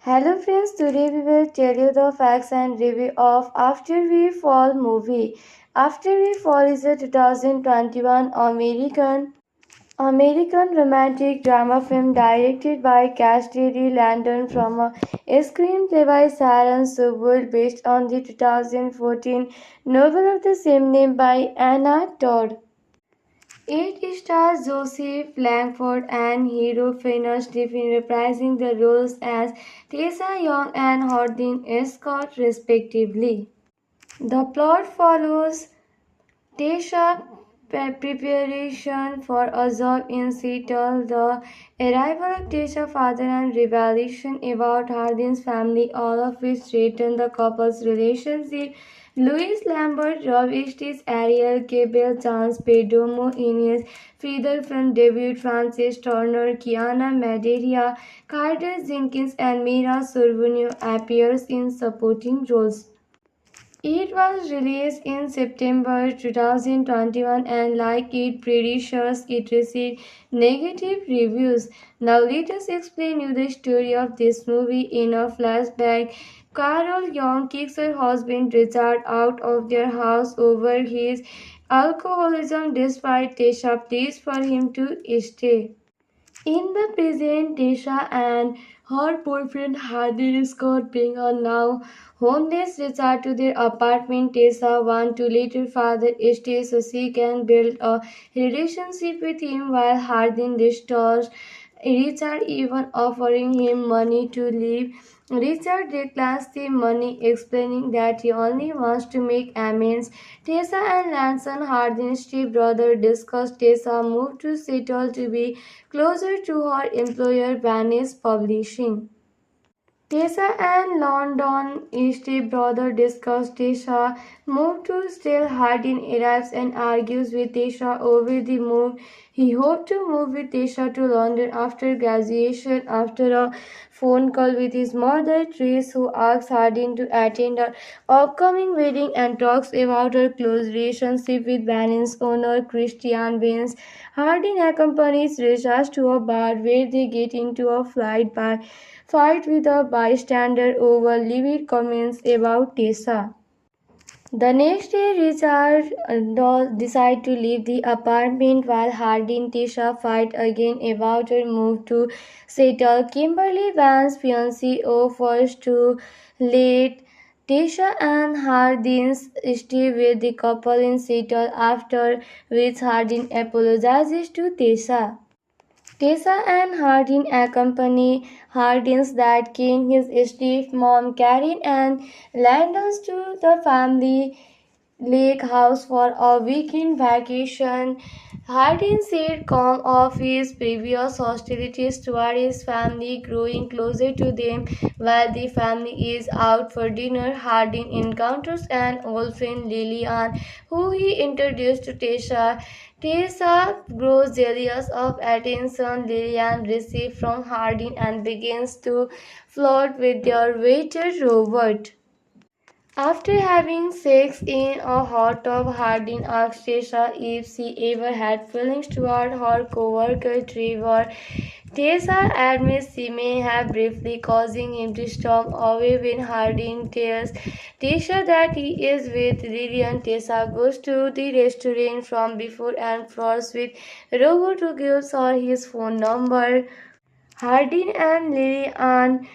Hello friends, today we will tell you the facts and review of After We Fall movie. After We Fall is a 2021 American romantic drama film directed by Cassidy Landon from a screenplay by Sharon Sobel based on the 2014 novel of the same name by Anna Todd. It stars Joseph Langford and Hero Fiennes Griffin reprising the roles as Tessa Young and Hardin Scott respectively. The plot follows Tasha's preparation for a job in Seattle, the arrival of Tasha's father and revelation about Hardin's family, all of which threaten the couple's relationship. Louis Lambert, Rob Estes, Ariel Gable, Chance Perdomo in his feature film debut, Frances Turner, Kiana Madeira, Carter Jenkins, and Mira Sorvino appears in supporting roles. It was released in September 2021 and like its predecessors, it received negative reviews. Now let us explain you the story of this movie in a flashback. Carol Young kicks her husband Richard out of their house over his alcoholism despite Tasha pleas for him to stay. In the present, Tisha and her boyfriend Hardin Scott bring a now homeless Richard to their apartment. Tessa wants to let her father stay so she can build a relationship with him while Hardin restores Richard, even offering him money to leave. Richard declines the money, explaining that he only wants to make amends. Tessa and Lanson, Hardin's stepbrother, discuss Tessa's move to Seattle to be closer to her employer, Vanish Publishing. Tessa and London stepbrother discuss Tessa move to Still. Hardin arrives and argues with Tessa over the move. He hoped to move with Tessa to London after graduation. After a phone call with his mother, Trace, who asks Hardin to attend her upcoming wedding and talks about her close relationship with Vanish's owner, Christian Vance, Hardin accompanies Tessa to a bar where they get into a fight with a bystander over livid comments about Tessa. The next day, Richard decides to leave the apartment while Hardy and Tisha fight again about her move to settle. Kimberly Van's fiancé offers to let Tisha and Hardin stay with the couple in Seattle, after which Hardin apologizes to Tisha. Tessa and Hardin accompany Hardin's dad Ken, his stepmom Karen, and Landons to the family lake house for a weekend vacation. Hardin said calm of his previous hostilities toward his family, growing closer to them while the family is out for dinner. Hardin encounters an old friend Lillian, who he introduced to Tessa. Tessa grows jealous of attention Lillian receives from Hardin and begins to flirt with their waiter Robert. After having sex in a hot tub, Hardin asks Tessa if she ever had feelings toward her co-worker Trevor. Tessa admits she may have, briefly causing him to storm away when Hardin tells Tessa that he is with Lillian. Tessa goes to the restaurant from before and flirts with Robert, who gives her his phone number. Hardin and Lillian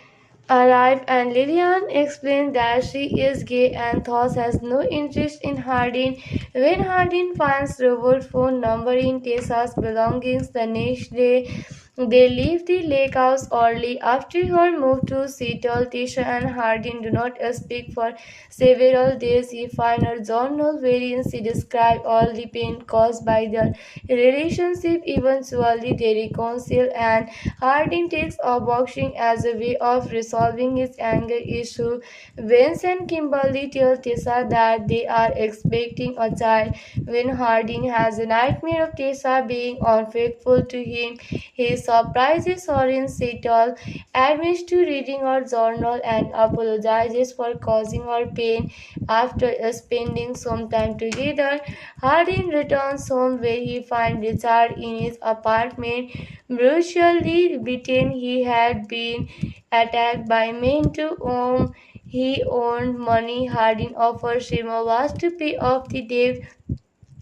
arrive and Lillian explains that she is gay and thus has no interest in Hardin. When Hardin finds Robert's phone number in Tessa's belongings the next day, they leave the lake house early. After her move to Seattle, Tessa and Hardin do not speak for several days. He finds her journal wherein she describes all the pain caused by their relationship. Eventually, they reconcile and Hardin takes up boxing as a way of resolving his anger issue. Vince and Kimberly tell Tessa that they are expecting a child. When Hardin has a nightmare of Tessa being unfaithful to him, he surprises her in Seattle, admits to reading her journal, and apologizes for causing her pain. After spending some time together, Hardin returns home where he finds Richard in his apartment, brutally beaten. He had been attacked by men to whom he owed money. Hardin offers him a vast to pay off the debt.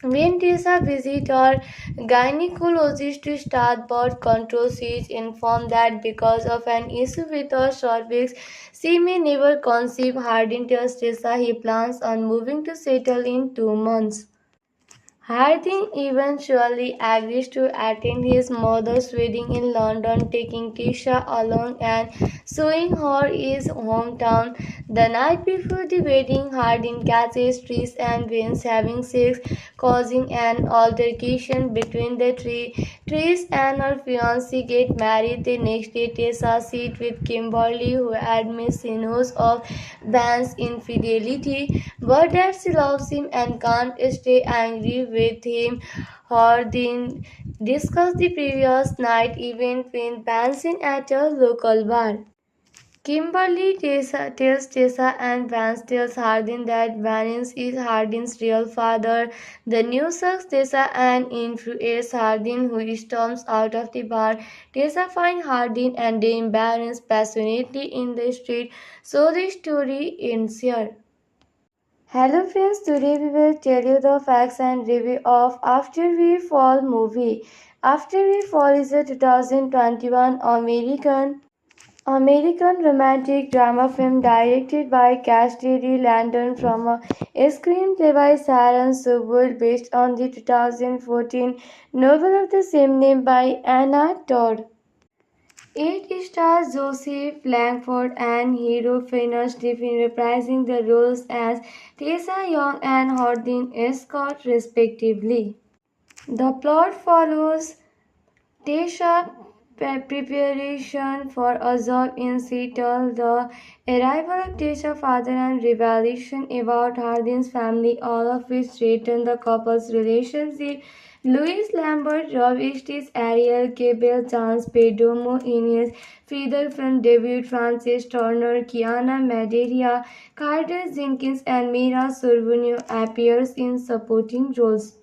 When Tessa visits her gynecologist to start birth control, she is informed that because of an issue with her cervix, she may never conceive. Hardin tells Tessa he plans on moving to settle in 2 months. Harding eventually agrees to attend his mother's wedding in London, taking Tisha along and showing her his hometown. The night before the wedding, Harding catches Trish and Vince having sex, causing an altercation between the three. Trish and her fiancé get married the next day. Tessa sits with Kimberly, who admits she knows of Van's infidelity, but that she loves him and can't stay angry with him. Hardin discuss the previous night event with Benson at a local bar. Tells Tessa and Vance tells Hardin that Vance is Hardin's real father. The news shocks Tessa and infuriates Hardin, who storms out of the bar. Tessa finds Hardin and they embrace passionately in the street. So the story ends here. Hello friends, today we will tell you the facts and review of After We Fall movie. After We Fall is a 2021 American romantic drama film directed by Cassidy Landon from a screenplay by Sharon Sobel based on the 2014 novel of the same name by Anna Todd. It stars Joseph Langford and hero Fiona Stephen reprising the roles as Tessa Young and Hardin Scott respectively. The plot follows Tessa preparation for a job in Seattle, the arrival of Tessa's father and revelation about Hardin's family, all of which threaten the couple's relationship. Louis Lambert, Rob Estes, Ariel Gable, Chance Perdomo in his feature film debut, Frances Turner, Kiana Madeira, Carter Jenkins, and Mira Sorvino appears in supporting roles.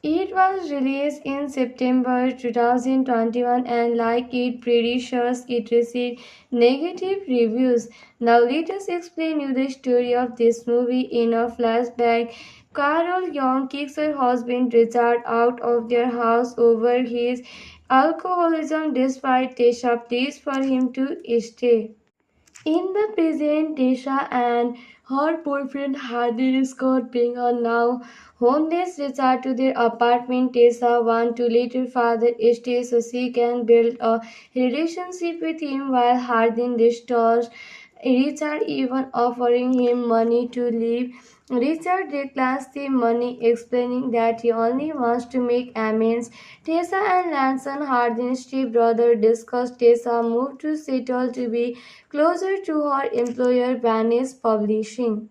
It was released in September 2021 and like its predecessors, it received negative reviews. Now let us explain you the story of this movie in a flashback. Carol Young kicks her husband Richard out of their house over his alcoholism despite Tessa pleas for him to stay. In the present, Tisha and her boyfriend Hardin Scott bring a now homeless Richard to their apartment. Tisha wants to let her father stay so she can build a relationship with him while Hardin restores Richard, even offering him money to leave. Richard declines the money, explaining that he only wants to make amends. Tessa and Lanson, Hardin's stepbrother, discuss Tessa's move to Seattle to be closer to her employer, Vanish Publishing.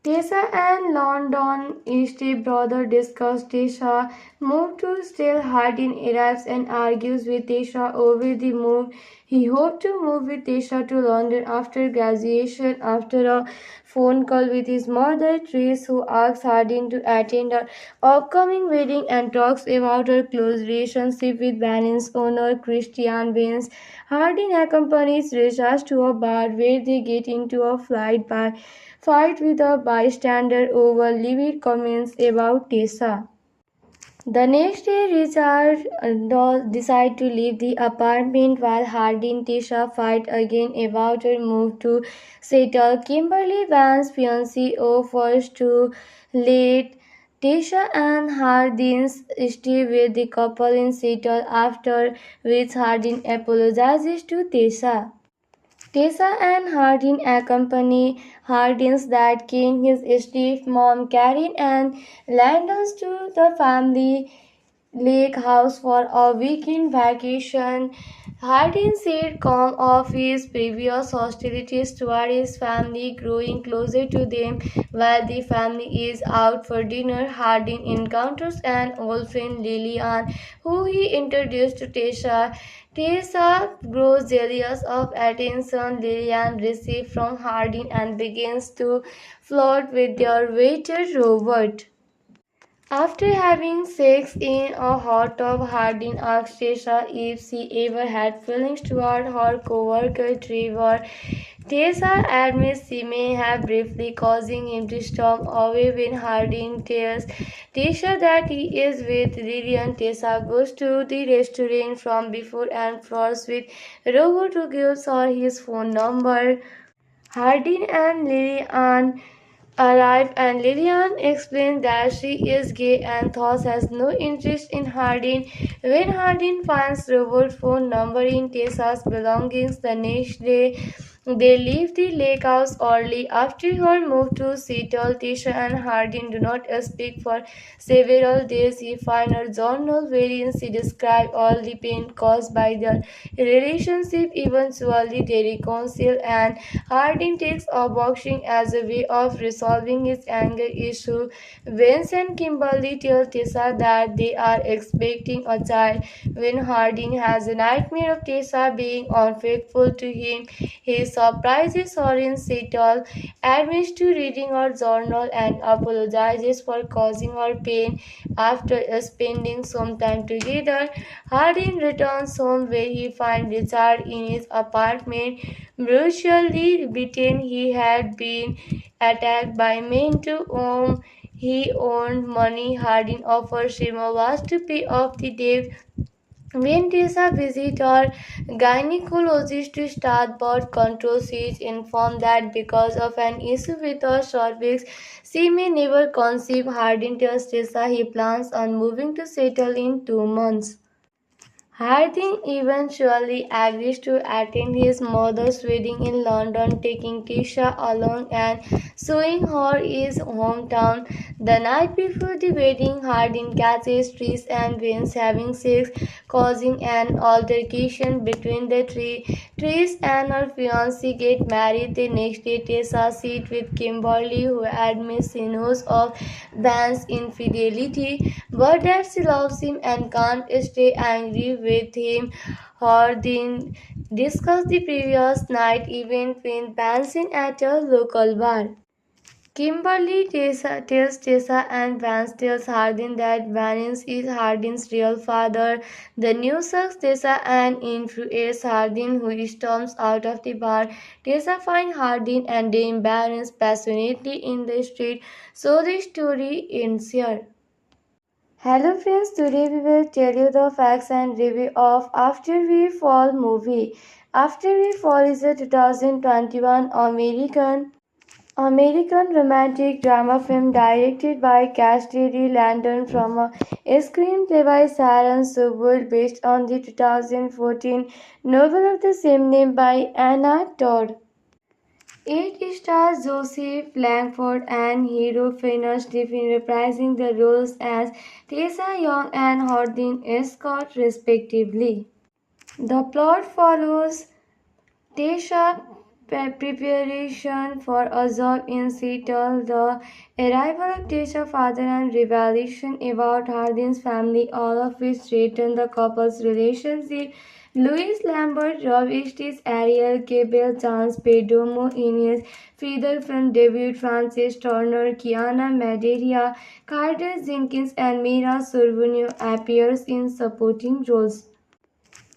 Tessa and London stepbrother discuss Tessa move to still Hardin arrives and argues with Tessa over the move. He hoped to move with Tessa to London after graduation. After a phone call with his mother, Trish, who asks Hardin to attend her upcoming wedding and talks about her close relationship with Van's owner, Christian Vance. Hardin accompanies Richard to a bar where they get into a fight with a bystander over livid comments about Tessa. The next day, Richard decides to leave the apartment while Hardin and Tessa fight again about her move to settle. Kimberly Van's fiancé offers to let Tessa and Hardin stay with the couple in Seattle, after which Hardin apologizes to Tessa. Tessa and Hardin accompany Hardin's dad, King, his stepmom, Karen, and Landons to the family lake house for a weekend vacation. Hardin said calm of his previous hostilities toward his family, growing closer to them while the family is out for dinner. Hardin encounters an old friend, Lillian, who he introduced to Tessa. Tessa grows jealous of attention Lillian receives from Hardin and begins to flirt with their waiter Robert. After having sex in a hot tub, Hardin asks Tessa if she ever had feelings toward her co-worker Trevor. Tessa admits she may have briefly, causing him to storm away when Hardin tells Tessa that he is with Lillian. Tessa goes to the restaurant from before and flirts with Robert, who gives her his phone number. Hardin and Lillian arrive and Lillian explains that she is gay and thus has no interest in Hardin. When Hardin finds Robert's phone number in Tessa's belongings the next day, they leave the lake house early. After her move to Seattle, Tessa and Hardin do not speak for several days. He finds her journal wherein she describes all the pain caused by their relationship. Eventually, they reconcile and Hardin takes up boxing as a way of resolving his anger issue. Vince and Kimberly tell Tessa that they are expecting a child. When Hardin has a nightmare of Tessa being unfaithful to him, he surprises her in Seattle, admits to reading her journal, and apologizes for causing her pain. After spending some time together, Hardin returns home where he finds Richard in his apartment, brutally beaten. He had been attacked by men to whom he owed money. Hardin offers him a was to pay off the debt. When Tessa visits her gynecologist to start birth control, she is informed that because of an issue with her cervix, she may never conceive. Hardin tells Tessa he plans on moving to settle in 2 months. Harding eventually agrees to attend his mother's wedding in London, taking Tisha along and showing her his hometown. The night before the wedding, Harding catches Trish and Vince having sex, causing an altercation between the three. Trish and her fiancé get married the next day. Tessa sits with Kimberly, who admits she knows of Van's infidelity, but that she loves him and can't stay angry with him. Hardin discussed the previous night event with Benson at a local bar. Kimberly tells Tessa and Vance tells Hardin that Vance is Hardin's real father. The news shocks Tessa and infuriates Hardin, who storms out of the bar. Tessa finds Hardin and they embrace passionately in the street. So the story ends here. Hello friends, today we will tell you the facts and review of After We Fall movie. After We Fall is a 2021 American romantic drama film directed by Cassidy Landon from a screenplay by Sharon Sobel based on the 2014 novel of the same name by Anna Todd. It stars Joseph Langford and Hero Fiennes Griffin reprising the roles as Tessa Young and Hardin Scott respectively. The plot follows Tessa preparation for a job in Seattle, the arrival of Tessa's father and revelation about Hardin's family, all of which threaten the couple's relationship. Louis Lambert, Rob Estes, Ariel Gable, Chance Perdomo in his feature film debut, Frances Turner, Kiana Madeira, Carter Jenkins, and Mira Sorvino appears in supporting roles.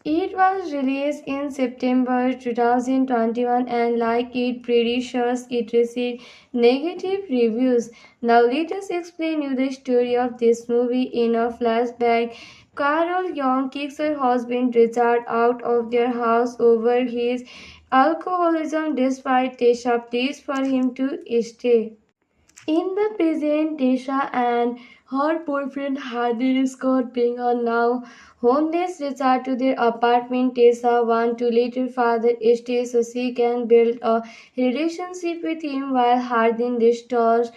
It was released in September 2021 and like its predecessors, it received negative reviews. Now let us explain you the story of this movie in a flashback. Carol Young kicks her husband Richard out of their house over his alcoholism despite Tessa pleads for him to stay. In the present, Tisha and her boyfriend Hardin Scott being a now homeless return to their apartment. Tessa wants to let her father stay so she can build a relationship with him while Hardin restores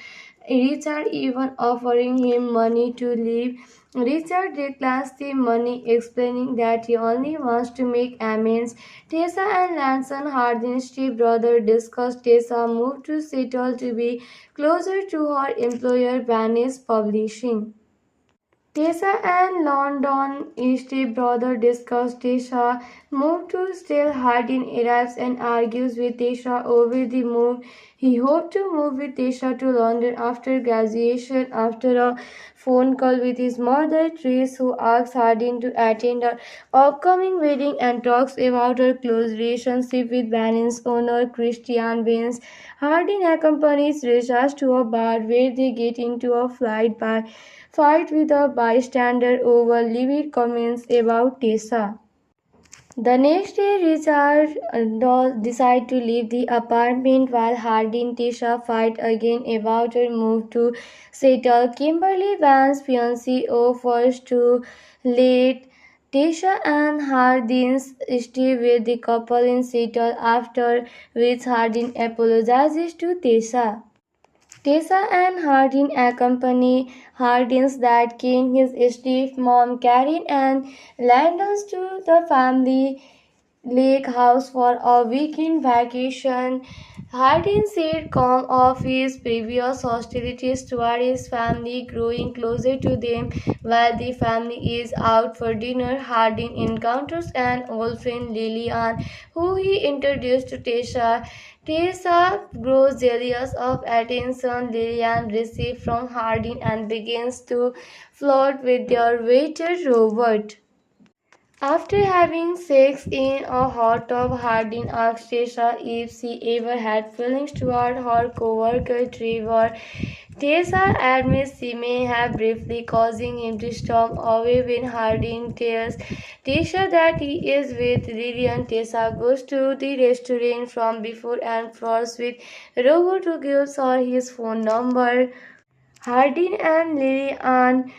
Richard, even offering him money to leave. Richard declines the money, explaining that he only wants to make amends. Tessa and Lanson, Hardin's stepbrother, discuss Tessa move to Seattle to be closer to her employer, Vanish Publishing. Tessa and London stepbrother discuss Tessa move to Still. Hardin arrives and argues with Tessa over the move. He hoped to move with Tesha to London after graduation. After a phone call with his mother, Trace, who asked Hardin to attend her upcoming wedding and talks about her close relationship with Vance's owner, Christian Vance, Hardin accompanies Rishas to a bar where they get into a fight with a bystander over livid comments about Tessa. The next day, Richard decides to leave the apartment while Hardy and Tisha fight again about her move to settle. Kimberly Vance's fiancé offers to let Tisha and Hardin stay with the couple in Seattle, after which Hardin apologizes to Tisha. Tessa and Hardin accompany Hardin's dad Ken, his stepmom Karen, and Landons to the family lake house for a weekend vacation. Hardin said calm of his previous hostilities toward his family growing closer to them. While the family is out for dinner, Hardin encounters an old friend Lillian, who he introduced to Tessa. Tessa grows jealous of attention Lillian receives from Hardin and begins to flirt with their waiter Robert. After having sex in a hot tub, Hardin asks Tessa if she ever had feelings toward her co-worker Trevor. Tessa admits she may have, briefly causing him to storm away when Hardin tells Tessa that he is with Lillian. Tessa goes to the restaurant from before and flirts with Robert, who gives her his phone number. Hardin and Lillian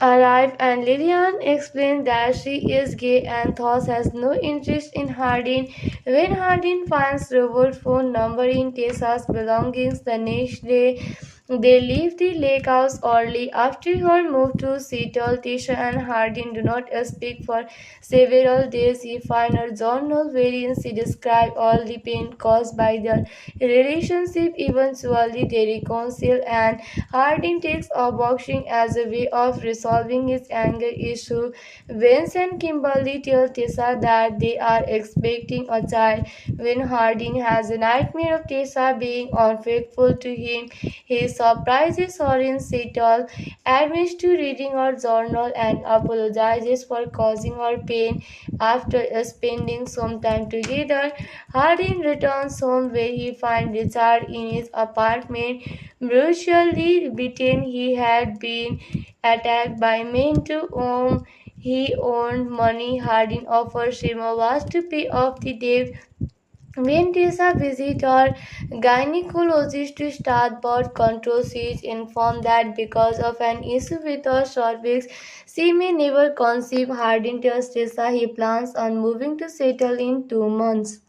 arrive and Lillian explains that she is gay and thus has no interest in Hardin. When Hardin finds Robert's phone number in Tessa's belongings the next day, they leave the lake house early. After her move to Seattle, Tessa and Hardin do not speak for several days. He finds her journal wherein she describes all the pain caused by their relationship. Eventually, they reconcile and Hardin takes up boxing as a way of resolving his anger issue. Vince and Kimberly tell Tessa that they are expecting a child. When Hardin has a nightmare of Tessa being unfaithful to him, he surprises her in Seattle, admits to reading her journal, and apologizes for causing her pain. After spending some time together, Hardin returns home where he finds Richard in his apartment, brutally beaten. He had been attacked by men to whom he owed money. Hardin offers him a was to pay off the debt. When Tessa visits her gynecologist to start birth control, she is informed that because of an issue with her cervix, she may never conceive. Hardin tells Tessa he plans on moving to settle in 2 months.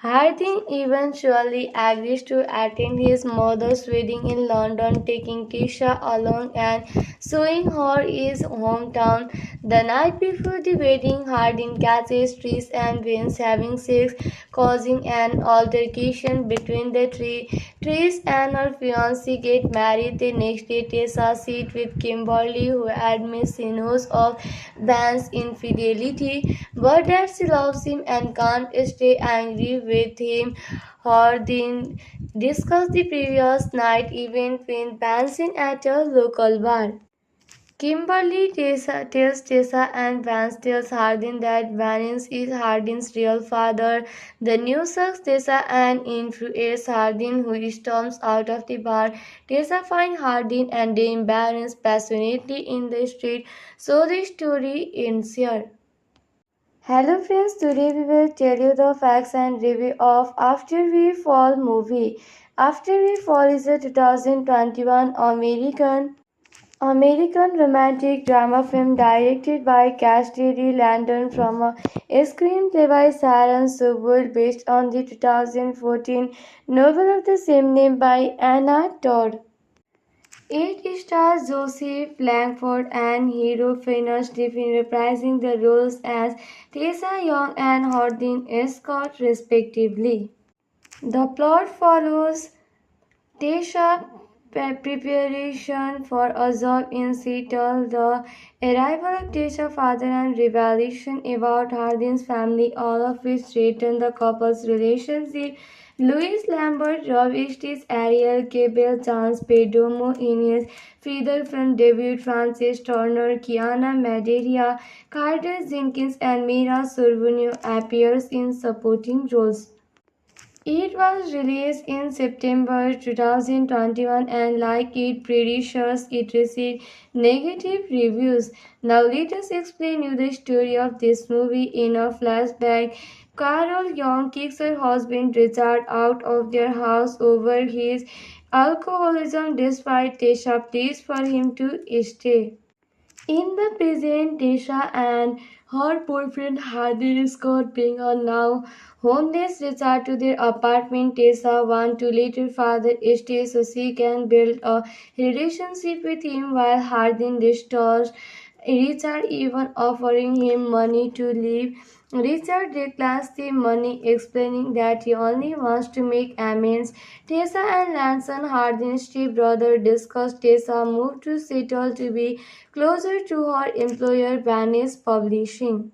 Harding eventually agrees to attend his mother's wedding in London, taking Tisha along and showing her his hometown. The night before the wedding, Harding catches Trish and Vince having sex, causing an altercation between the three. Trish and her fiancé get married the next day. Tessa sits with Kimberly, who admits she knows of Vance's infidelity, but that she loves him and can't stay angry with him. Hardin discuss the previous night event with Vance at a local bar. Kimberly tells Tessa and Vance tells Hardin that Vance is Hardin's real father. The news shocks Tessa and infuriates Hardin, who storms out of the bar. Tessa finds Hardin and they embrace passionately in the street. So the story ends here. Hello friends, today we will tell you the facts and review of After We Fall movie. After We Fall is a 2021 American romantic drama film directed by Cassidy Landon from a screenplay by Sharon Sobel based on the 2014 novel of the same name by Anna Todd. It stars Joseph Langford and Hero Fiennes Stephen reprising the roles as Tessa Young and Hardin Scott respectively. The plot follows Tessa preparation for a job in Seattle, the arrival of Tessa's father, and revelation about Hardin's family, all of which threaten the couple's relationship. Luis Lambert robbed his Ariel Gable Chance Perdomo in his feature film debut. Francis Turner, Kiana Madeira, Carter Jenkins, and Mira Sorvino appears in supporting roles. It was released in September 2021 and like its predecessors, it received negative reviews. Now let us explain you the story of this movie in a flashback. Carol Young kicks her husband Richard out of their house over his alcoholism despite Tessa pleads for him to stay. In the present, Tisha and her boyfriend Hardin Scott being are now homeless return to their apartment. Tessa wants to let her father stay so she can build a relationship with him while Hardin restores Richard, even offering him money to leave. Richard declines the money, explaining that he only wants to make amends. Tessa and Lanson, Hardin's stepbrother, discuss Tessa's move to Seattle to be closer to her employer, Vanish Publishing.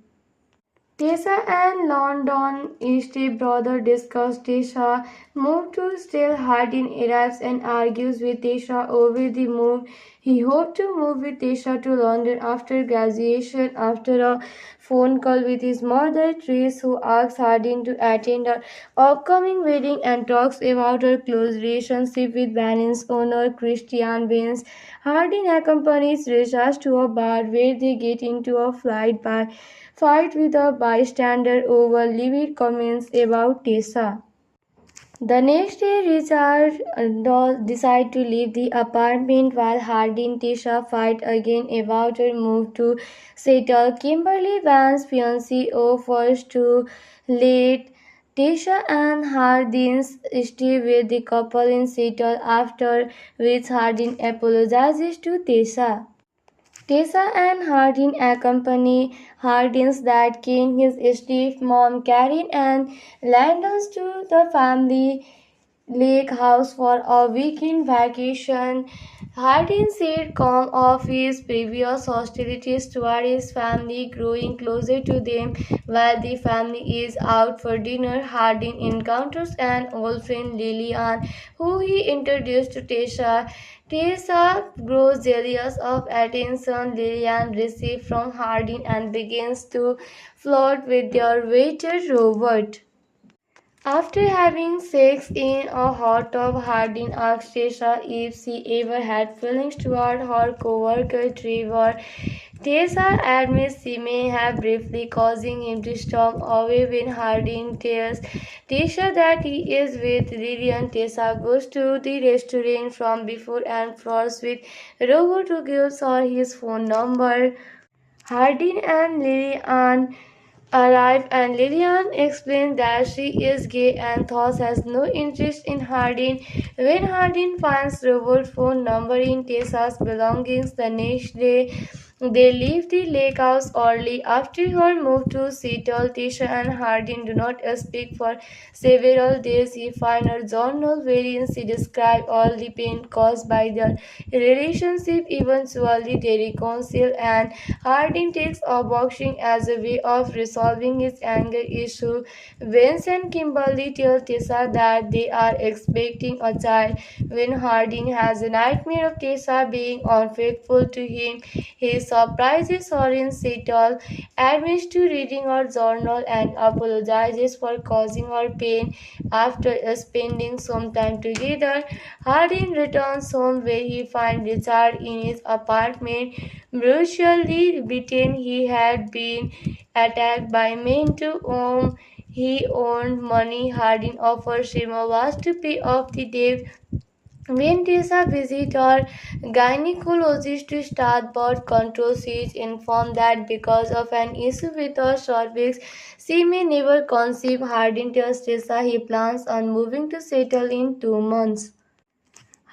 Tessa and London stepbrother discuss Tessa move to still Hardin arrives and argues with Tessa over the move. He hoped to move with Tessa to London after graduation after a phone call with his mother Trace, who asks Hardin to attend her upcoming wedding and talks about her close relationship with Van's owner Christian Vance. Hardin accompanies Tessa to a bar where they get into a fight with a bystander over livid comments about Tessa. The next day, Richard decides to leave the apartment while Hardin and Tessa fight again about her move to settle. Kimberly Van's fiancé offers to let Tessa and Hardin stay with the couple in Seattle, after which Hardin apologizes to Tessa. Tessa and Hardin accompany Hardin's dad Kane, his stepmom Karen, and Landon to the family lake house for a weekend vacation. Hardin said calm of his previous hostilities toward his family, growing closer to them while the family is out for dinner. Hardin encounters an old friend Lillian, who he introduced to Tessa. Tessa grows jealous of attention Lillian receives from Hardin and begins to flirt with their waiter Robert. After having sex in a hot tub, Hardin asks Tessa if she ever had feelings toward her co-worker Trevor. Tessa admits she may have, briefly causing him to storm away when Hardin tells Tessa that he is with Lillian. Tessa goes to the restaurant from before and flirts with Robert, who gives her his phone number. Hardin and Lillian arrive and Lillian explains that she is gay and thus has no interest in Hardin. When Hardin finds Robert's phone number in Tessa's belongings the next day, they leave the lake house early. After her move to Seattle, Tessa and Hardin do not speak for several days. He finds her journal wherein she describes all the pain caused by their relationship. Eventually, they reconcile and Hardin takes up boxing as a way of resolving his anger issue. Vince and Kimberly tell Tessa that they are expecting a child. When Hardin has a nightmare of Tessa being unfaithful to him, he surprises her in Seattle, admits to reading her journal, and apologizes for causing her pain. After spending some time together, Hardin returns home where he finds Richard in his apartment, brutally beaten. He had been attacked by men to whom he owed money. Hardin offers him a was to pay off the debt. When Tessa visits her gynecologist to start birth control, she is informed that because of an issue with her cervix, she may never conceive. Hardin tells Tessa he plans on moving to settle in 2 months.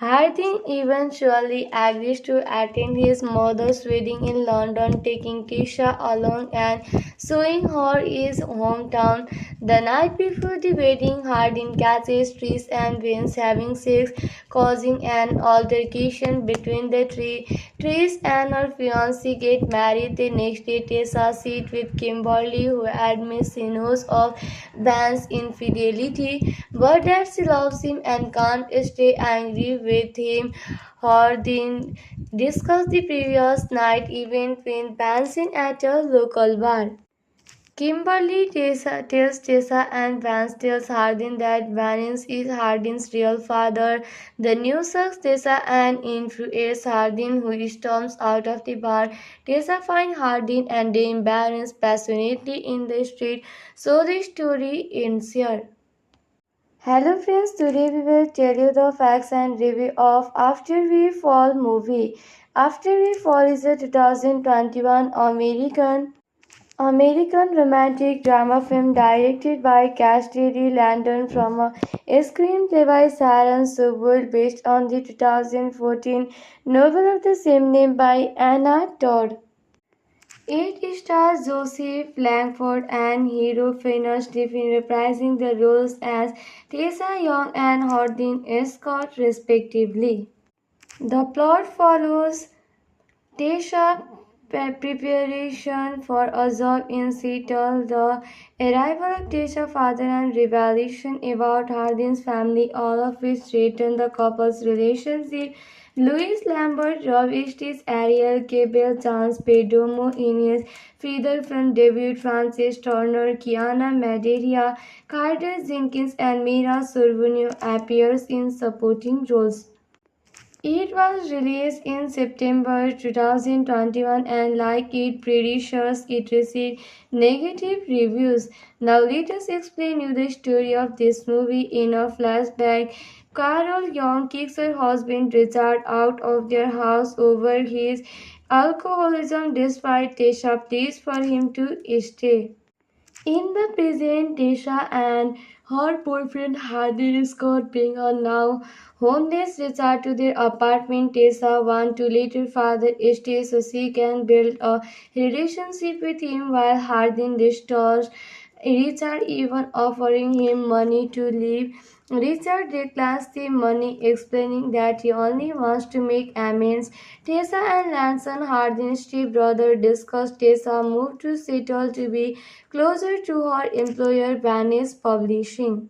Harding eventually agrees to attend his mother's wedding in London, taking Tisha along and showing her his hometown. The night before the wedding, Harding catches Trish and Vince having sex, causing an altercation between the three. Trish and her fiancé get married the next day. Tessa sits with Kimberly, who admits she knows of Van's infidelity, but that she loves him and can't stay angry with him. Hardin discussed the previous night event with Benson at a local bar. Kimberly tells Tessa and Vance tells Hardin that Vance is Hardin's real father. The news shocks Tessa and infuriates Hardin, who storms out of the bar. Tessa finds Hardin and they embrace passionately in the street. So the story ends here. Hello friends, today we will tell you the facts and review of After We Fall movie. After We Fall is a 2021 American romantic drama film directed by Cassidy Landon from a screenplay by Sharon Sobel based on the 2014 novel of the same name by Anna Todd. It stars Joseph Langford and Hero Fiennes Griffin reprising the roles as Tessa Young and Hardin Scott respectively. The plot follows Tessa's preparation for a job in Seattle, the arrival of Tessa's father and revelation about Hardin's family, all of which threaten the couple's relationship. Louis Lambert, Rob Estes, Ariel Gable, Chance Perdomo in his feature film debut, Francis Turner, Kiana Madeira, Carter Jenkins, and Mira Sorvino appears in supporting roles. It was released in September 2021 and like its predecessors, it received negative reviews. Now let us explain you the story of this movie in a flashback. Carol Young kicks her husband Richard out of their house over his alcoholism despite Tessa pleads for him to stay. In the present, Tisha and her boyfriend Hardin Scott bring a now homeless Richard to their apartment. Tessa wants to let her father stay so she can build a relationship with him while Hardin restores Richard, even offering him money to leave. Richard declines the money, explaining that he only wants to make amends. Tessa and Lanson, Hardin's stepbrother, discuss Tessa move to Seattle to be closer to her employer, Vanish Publishing.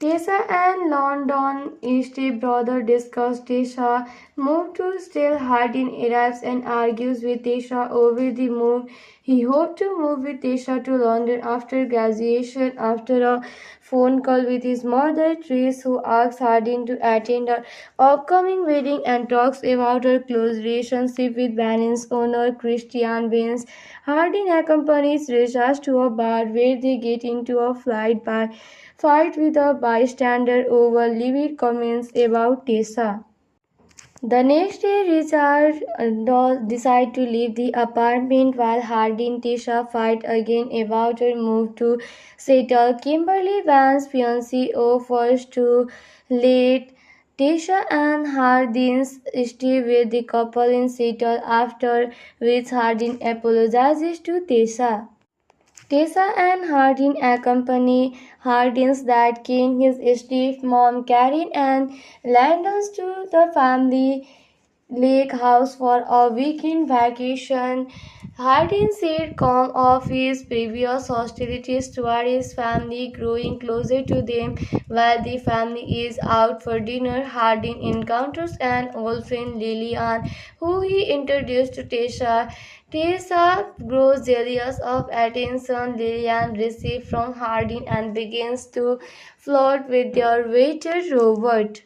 Tessa and London stepbrother discuss Tessa move to Still. Hardin arrives and argues with Tessa over the move. He hoped to move with Tessa to London after graduation. After a phone call with his mother, Trish, who asks Hardin to attend her upcoming wedding and talks about her close relationship with Van's owner, Christian Vance, Hardin accompanies Tessa to a bar where they get into a fight with a bystander over livid comments about Tessa. The next day, Richard decides to leave the apartment while Hardin and Tessa fight again about her move to Seattle. Kimberly Van's fiancé offers to let Tessa and Hardin stay with the couple in Seattle, after which Hardin apologizes to Tessa. Tessa and Hardin accompany Hardin's dad Ken, his stepmom Karen, and Landons to the family lake house for a weekend vacation. Hardin said calm of his previous hostilities toward his family, growing closer to them while the family is out for dinner. Hardin encounters an old friend Lillian, who he introduced to Tessa. Tessa grows jealous of attention Lillian receives from Hardin and begins to flirt with their waiter Robert.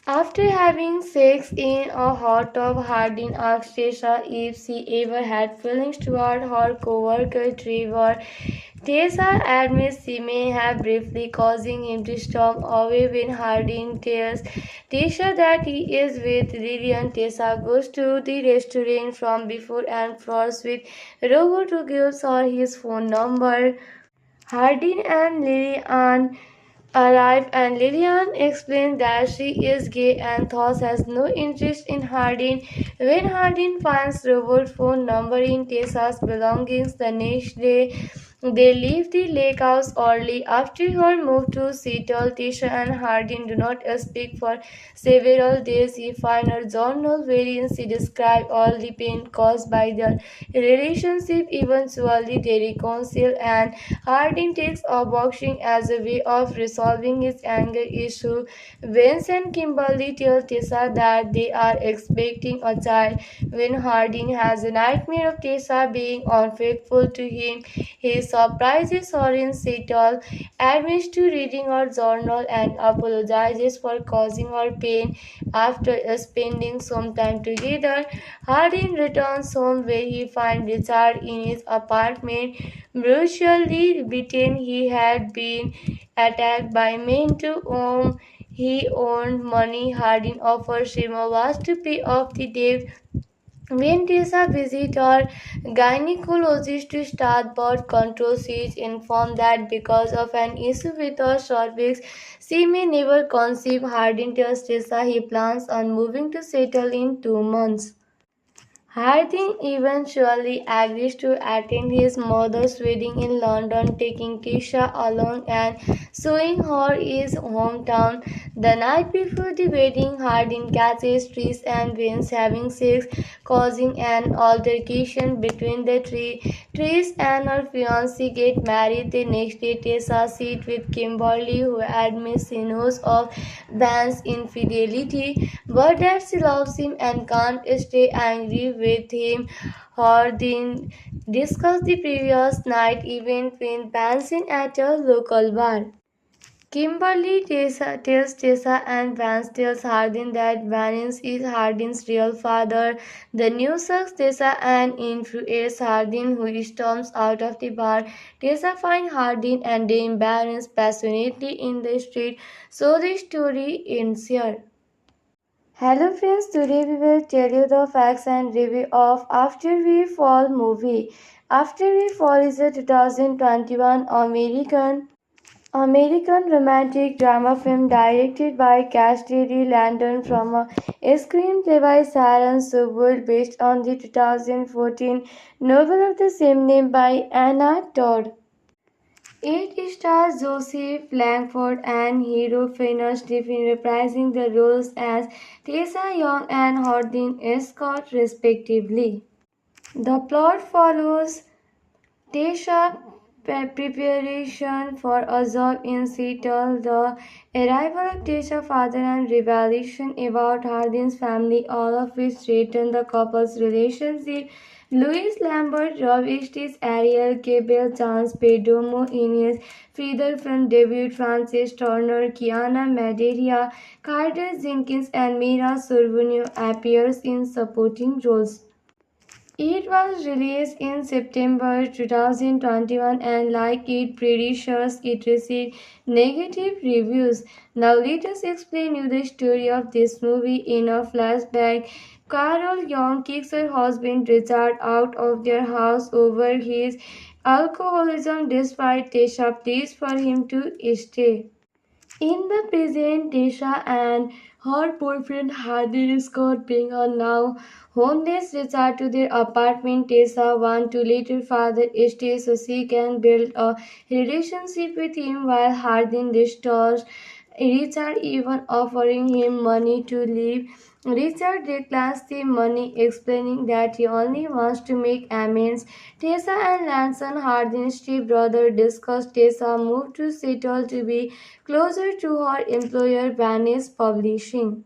After having sex in a hot tub, Hardin asks Tessa if she ever had feelings toward her co-worker Trevor. Tessa admits she may have, briefly causing him to storm away when Hardin tells Tessa that he is with Lillian. Tessa goes to the restaurant from before and flirts with Robert, who gives her his phone number. Hardin and Lillian arrive and Lillian explains that she is gay and thus has no interest in Hardin. When Hardin finds Robert's phone number in Tessa's belongings the next day, they leave the lake house early. After her move to Seattle, Tisha and Hardin do not speak for several days. He finds her journal wherein she describes all the pain caused by their relationship. Eventually, they reconcile and Hardin takes up boxing as a way of resolving his anger issue. Vince and Kimberly tell Tessa that they are expecting a child. When Hardin has a nightmare of Tessa being unfaithful to him, he surprises her in Seattle, admits to reading her journal, and apologizes for causing her pain. After spending some time together, Hardin returns home where he finds Richard in his apartment, brutally beaten. He had been attacked by men to whom he owed money. Hardin offers him a was to pay off the debt. When Tessa visits her gynecologist to start birth control, she is informed that because of an issue with her cervix, she may never conceive. Hardin tells Tessa he plans on moving to settle in 2 months. Harding eventually agrees to attend his mother's wedding in London, taking Tisha along and showing her his hometown. The night before the wedding, Harding catches Trish and Vince having sex, causing an altercation between the three. Trish and her fiancé get married the next day. Tessa sits with Kimberly, who admits she knows of Van's infidelity, but that she loves him and can't stay angry with him. Hardin discuss the previous night event with Benson at a local bar. Tells Tessa and Vance tells Hardin that Vance is Hardin's real father. The news shocks Tessa and infuriates Hardin, who storms out of the bar. Tessa finds Hardin and they embrace passionately in the street. So the story ends here. Hello friends, today we will tell you the facts and review of After We Fall movie. After We Fall is a 2021 American romantic drama film directed by Cassidy Landon from a screenplay by Sharon Sobel based on the 2014 novel of the same name by Anna Todd. It stars Joseph Langford and hero Fiona Stephen reprising the roles as Tessa Young and Hardin Scott respectively. The plot follows Tessa preparation for a job in Seattle, the arrival of Tessa's father and revelation about Hardin's family, all of which threaten the couple's relationship. Louis Lambert, Rob Estes, Ariel Gable, Chance Perdomo in his feature film debut, Frances Turner, Kiana Madeira, Carter Jenkins, and Mira Sorvino appears in supporting roles. It was released in September 2021 and like its predecessors, it received negative reviews. Now let us explain you the story of this movie in a flashback. Carol Young kicks her husband Richard out of their house over his alcoholism despite Tessa pleas for him to stay. In the present, Tisha and her boyfriend Hardin Scott being on now homeless return to their apartment. Tessa wants to let her father stay so she can build a relationship with him while Hardin restores Richard, even offering him money to leave. Richard declines the money, explaining that he only wants to make amends. Tessa and Lanson, Hardin's stepbrother, discuss Tessa move to Seattle to be closer to her employer, Vanish Publishing.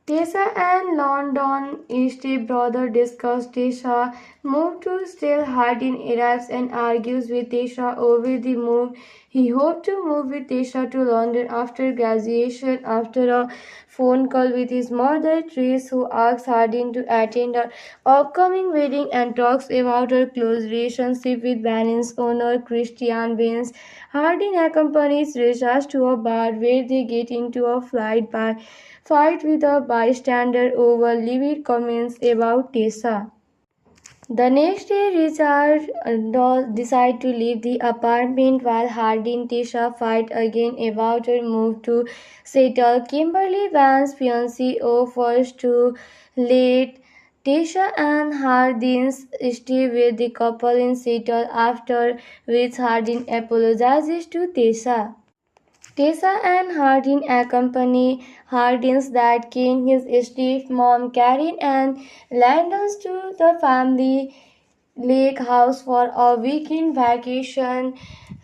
Tessa and London stepbrother discuss Tessa move to Still. Hardin arrives and argues with Tessa over the move. He hoped to move with Tessa to London after graduation. After a phone call with his mother, Trish, who asks Hardin to attend her upcoming wedding and talks about her close relationship with Van's owner, Christian Vance. Hardin accompanies Richard to a bar where they get into a fight with a bystander over livid comments about Tessa. The next day, Richard decides to leave the apartment while Hardy and Tisha fight again about her move to settle. Kimberly Van's fiancé offers to let Tisha and Hardin stay with the couple in Seattle, after which Hardin apologizes to Tisha. Tessa and Hardin accompany Hardin's dad, Kane, his stepmom, Karen, and Landons to the family lake house for a weekend vacation.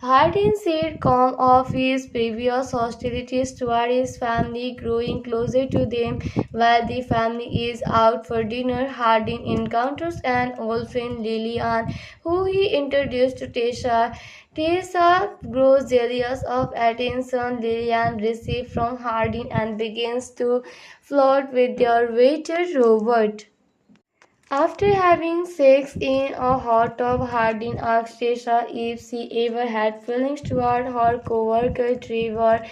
Hardin said calm of his previous hostilities toward his family, growing closer to them while the family is out for dinner. Hardin encounters an old friend, Lillian, who he introduced to Tessa. Tessa grows jealous of attention Lillian receives from Hardin and begins to flirt with their waiter Robert. After having sex in a hot tub, Hardin asks Tessa if she ever had feelings toward her co-worker Trevor.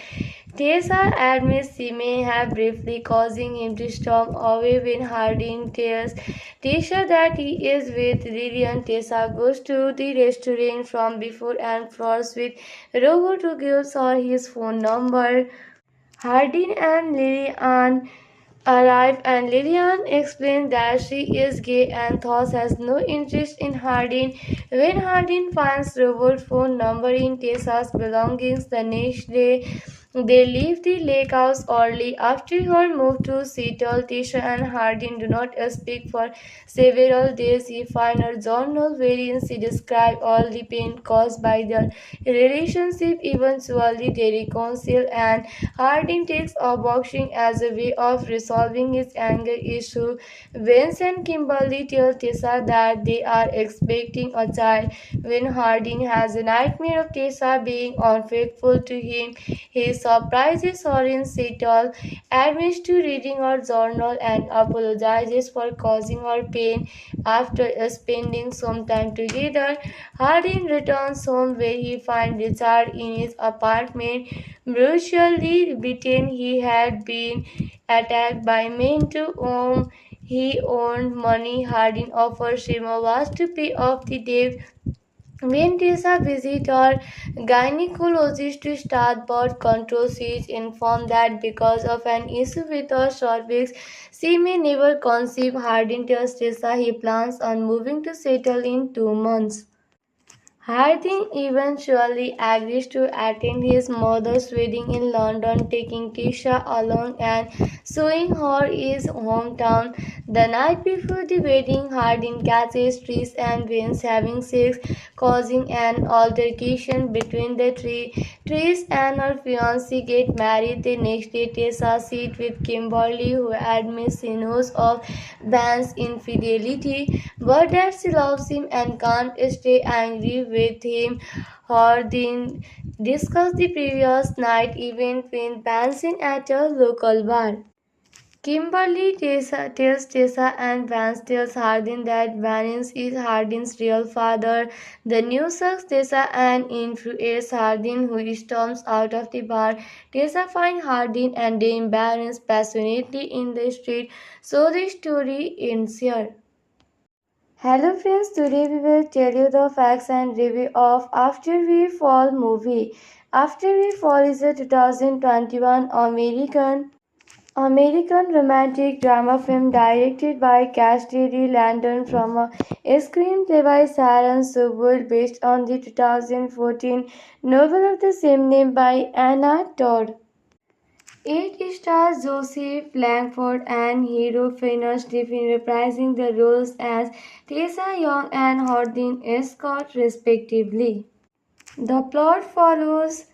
Tessa admits she may have, briefly causing him to storm away when Hardin tells Tessa that he is with Lillian. Tessa goes to the restaurant from before and flirts with Robert, who gives her his phone number. Hardin and Lillian arrive and Lillian explains that she is gay and thus has no interest in Hardin. When Hardin finds Robert's phone number in Tessa's belongings the next day, they leave the lake house early. After her move to Seattle, Tessa and Hardin do not speak for several days. He finds her journal wherein she describes all the pain caused by their relationship. Eventually, they reconcile and Hardin takes up boxing as a way of resolving his anger issue. Vince and Kimberly tell Tessa that they are expecting a child. When Hardin has a nightmare of Tessa being unfaithful to him, he surprises her in Seattle, admits to reading her journal, and apologizes for causing her pain. After spending some time together, Hardin returns home where he finds Richard in his apartment, brutally beaten. He had been attacked by men to whom he owed money. Hardin offers him a was to pay off the debt. When Tessa visits her gynecologist to start birth control, she is informed that because of an issue with her cervix, she may never conceive. Hardin tells Tessa he plans on moving to settle in 2 months. Harding eventually agrees to attend his mother's wedding in London, taking Tisha along and showing her his hometown. The night before the wedding, Harding catches Trish and Vince having sex, causing an altercation between the three. Trish and her fiancé get married the next day. Tessa sits with Kimberly, who admits she knows of Van's infidelity, but that she loves him and can't stay angry with him. Hardin discussed the previous night event with Benson at a local bar. Kimberly tells Tessa and Vance tells Hardin that Vance is Hardin's real father. The news shocks Tessa and infuriates Hardin, who storms out of the bar. Tessa finds Hardin and they embrace passionately in the street. So the story ends here. Hello friends, today we will tell you the facts and review of After We Fall movie. After We Fall is a 2021 American romantic drama film directed by Cassidy Landon from a screenplay by Sharon Sobel based on the 2014 novel of the same name by Anna Todd. It stars Joseph Langford and Hero Fiennes Griffin reprising the roles as Tessa Young and Hardin Scott respectively. The plot follows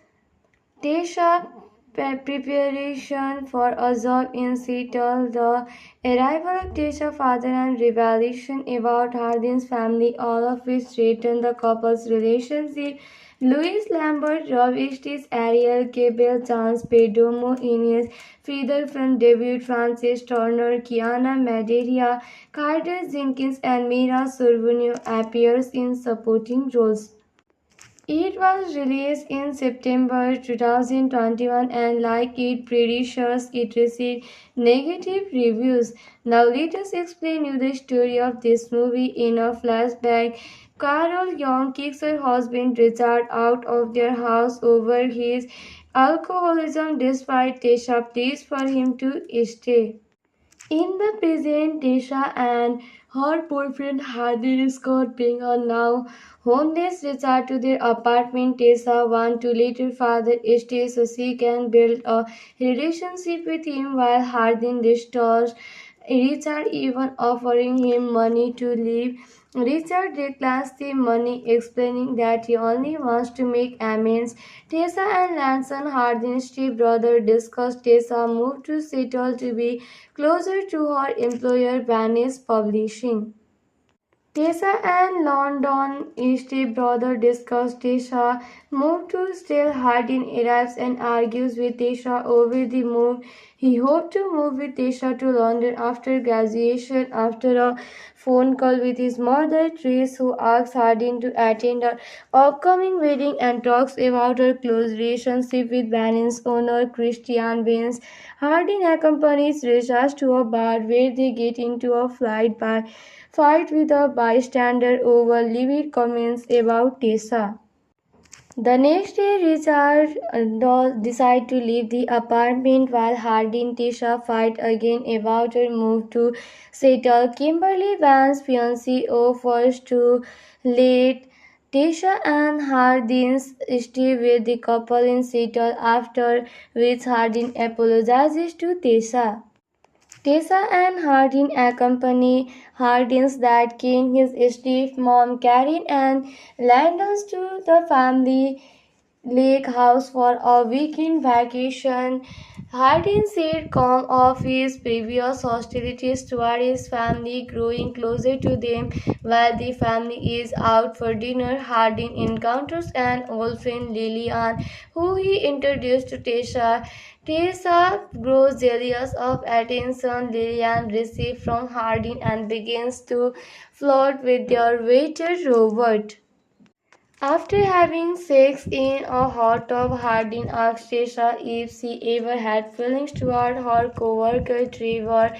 Tessa preparation for a job in Seattle, the arrival of Tessa's father, and revelation about Hardin's family, all of which threaten the couple's relationship. Louis Lambert, Rob Estes, Ariel Gable, Chance Perdomo in his feature film debut, Frances Turner, Kiana Madeira, Carter Jenkins, and Mira Sorvino appears in supporting roles. It was released in September 2021 and like its predecessors, it received negative reviews. Now let us explain you the story of this movie in a flashback. Carol Young kicks her husband Richard out of their house over his alcoholism despite Tessa pleads for him to stay. In the present, Tisha and her boyfriend Hardin Scott being a now homeless return to their apartment. Tessa wants to let her father stay so she can build a relationship with him while Hardin restores Richard, even offering him money to leave. Richard declines the money, explaining that he only wants to make amends. Tessa and Lanson, Hardin's stepbrother, discuss Tessa's move to Seattle to be closer to her employer, Vanish Publishing. Tessa and London stepbrother discuss Tessa move to Still. Hardin arrives and argues with Tessa over the move. He hoped to move with Tessa to London after graduation. After a phone call with his mother, Trace, who asks Hardin to attend her upcoming wedding and talks about her close relationship with Vanish's owner, Christian Vance, Hardin accompanies Tessa to a bar where they get into a fight with a bystander over livid comments about Tessa. The next day, Richard decides to leave the apartment while Hardy and Tisha fight again about her move to settle. Kimberly Van's fiancé offers to let Tisha and Hardin stay with the couple in Seattle, after which Hardin apologizes to Tisha. Tessa and Hardin accompany Hardin's dad King, his stepmom Karen, and Landons to the family lake house for a weekend vacation. Hardin said calm of his previous hostilities toward his family, growing closer to them while the family is out for dinner. Hardin encounters an old friend Lillian, who he introduced to Tessa. Tessa grows jealous of attention Lillian receives from Hardin and begins to flirt with their waiter Robert. After having sex in a hot tub, Hardin asks Tessa if she ever had feelings toward her co-worker Trevor.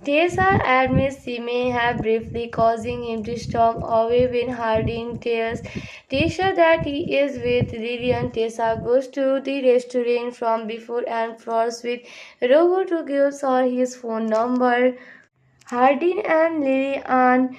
Tessa admits she may have, briefly causing him to storm away when Hardin tells Tessa that he is with Lillian. Tessa goes to the restaurant from before and flirts with Robert, who gives her his phone number. Hardin and Lillian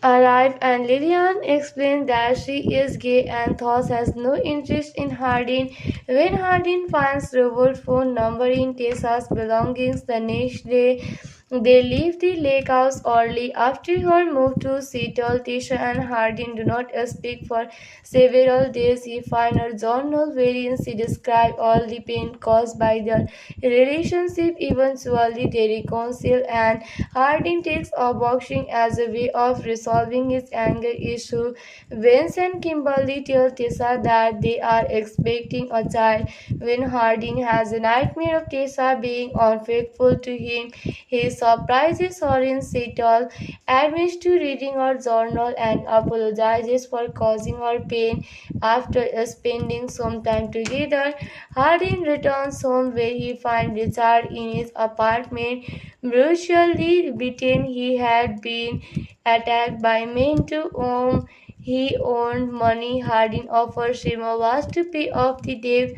arrive and Lillian explains that she is gay and thus has no interest in Hardin. When Hardin finds Robert's phone number in Tessa's belongings the next day, they leave the lake house early. After her move to Seattle, Tessa and Hardin do not speak for several days. He finds her journal wherein she describes all the pain caused by their relationship. Eventually, they reconcile and Hardin takes up boxing as a way of resolving his anger issue. Vince and Kimberly tell Tessa that they are expecting a child. When Hardin has a nightmare of Tessa being unfaithful to him, he surprises her in Seattle, admits to reading her journal, and apologizes for causing her pain. After spending some time together, Hardin returns home where he finds Richard in his apartment, brutally beaten. He had been attacked by men to whom he owed money. Hardin offers him a was to pay off the debt.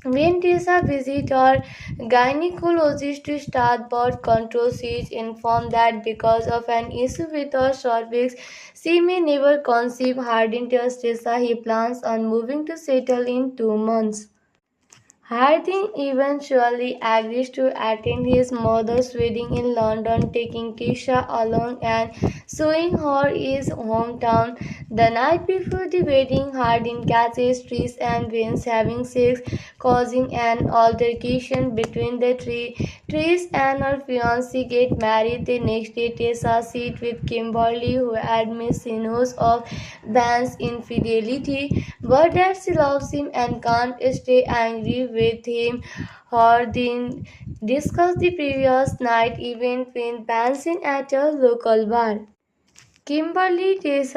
When Tessa visits her gynecologist to start birth control, she is informed that because of an issue with her cervix, she may never conceive. Hardin tells Tessa he plans on moving to settle in 2 months. Harding eventually agrees to attend his mother's wedding in London, taking Tisha along and showing her his hometown. The night before the wedding, Harding catches Trish and Vince having sex, causing an altercation between the three. Trish and her fiancé get married the next day. Tessa sits with Kimberly, who admits she knows of Van's infidelity, but that she loves him and can't stay angry with him. Hardin discussed the previous night event with Benson at a local bar. Kimberly tells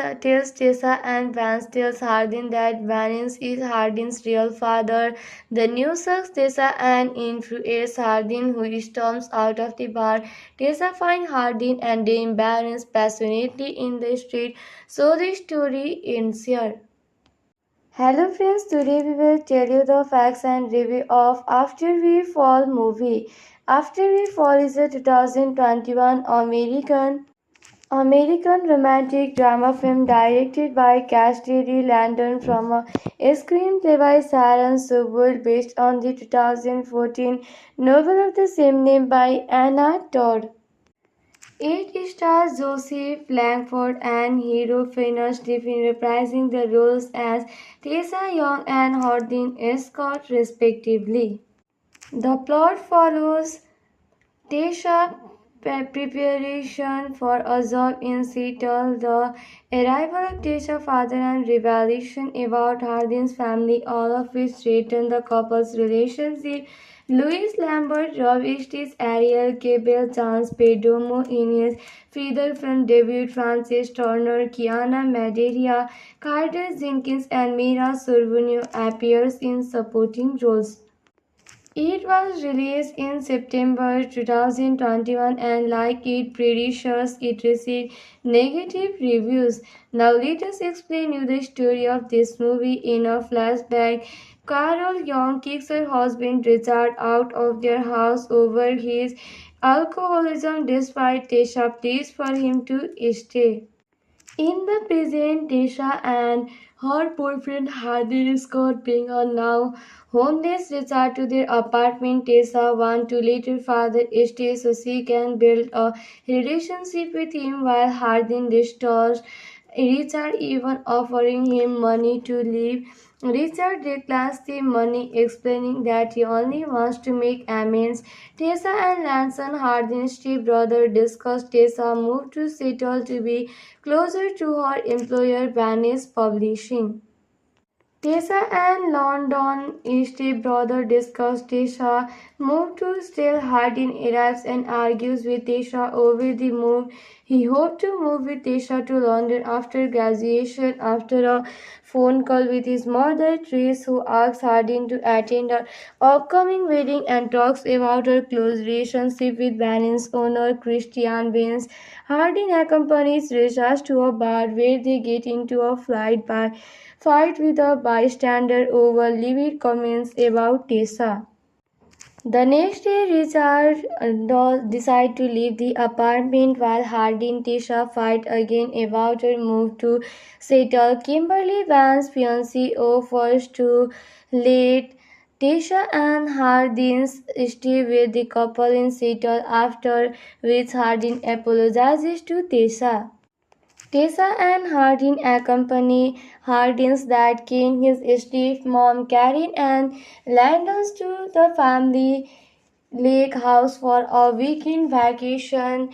Tessa and Vance tells Hardin that Vance is Hardin's real father. The news sucks Tessa and infuriates Hardin, who storms out of the bar. Tessa finds Hardin and they embrace passionately in the street. So the story ends here. Hello friends, today we will tell you the facts and review of After We Fall movie. After We Fall is a 2021 American romantic drama film directed by Cassidy Landon from a screenplay by Sharon Sobel based on the 2014 novel of the same name by Anna Todd. It stars Joseph Langford and Hero Fiennes Stephen reprising the roles as Tessa Young and Hardin Scott respectively. The plot follows Tessa preparation for a job in Seattle, the arrival of Tessa's father and revelation about Hardin's family, all of which threaten the couple's relationship. Louis Lambert, Rob Estes, Ariel Gable, Chance Perdomo in his feature film debut, Francis Turner, Kiana Madeira, Carter Jenkins, and Mira Sorvino appears in supporting roles. It was released in September 2021 and like its predecessors, it received negative reviews. Now let us explain you the story of this movie in a flashback. Carol Young kicks her husband Richard out of their house over his alcoholism despite Tessa pleas for him to stay. In the present, Tisha and her boyfriend Hardin Scott bring a now homeless Richard to their apartment. Tessa wants to let her father stay so she can build a relationship with him while Hardin restores Richard, even offering him money to leave. Richard declines the money, explaining that he only wants to make amends. Tessa and Lanson, Hardin's stepbrother, discuss Tessa's move to Seattle to be closer to her employer, Vanish Publishing. Tessa and London stepbrother discuss Tessa move to Still. Hardin arrives and argues with Tessa over the move. He hoped to move with Tessa to London after graduation. After a phone call with his mother, Trace, who asks Hardin to attend her upcoming wedding and talks about her close relationship with Van's owner, Christian Vance. Hardin accompanies Richard to a bar where they get into a fight with a bystander over livid comments about Tessa. The next day, Richard decides to leave the apartment while Hardin and Tessa fight again about her move to Seattle. Kimberly Vance's fiancé offers to let Tessa and Hardin stay with the couple in Seattle, after which Hardin apologizes to Tessa. Tessa and Hardin accompany Hardin's dad Ken, his stepmom Karen, and Landon to the family lake house for a weekend vacation.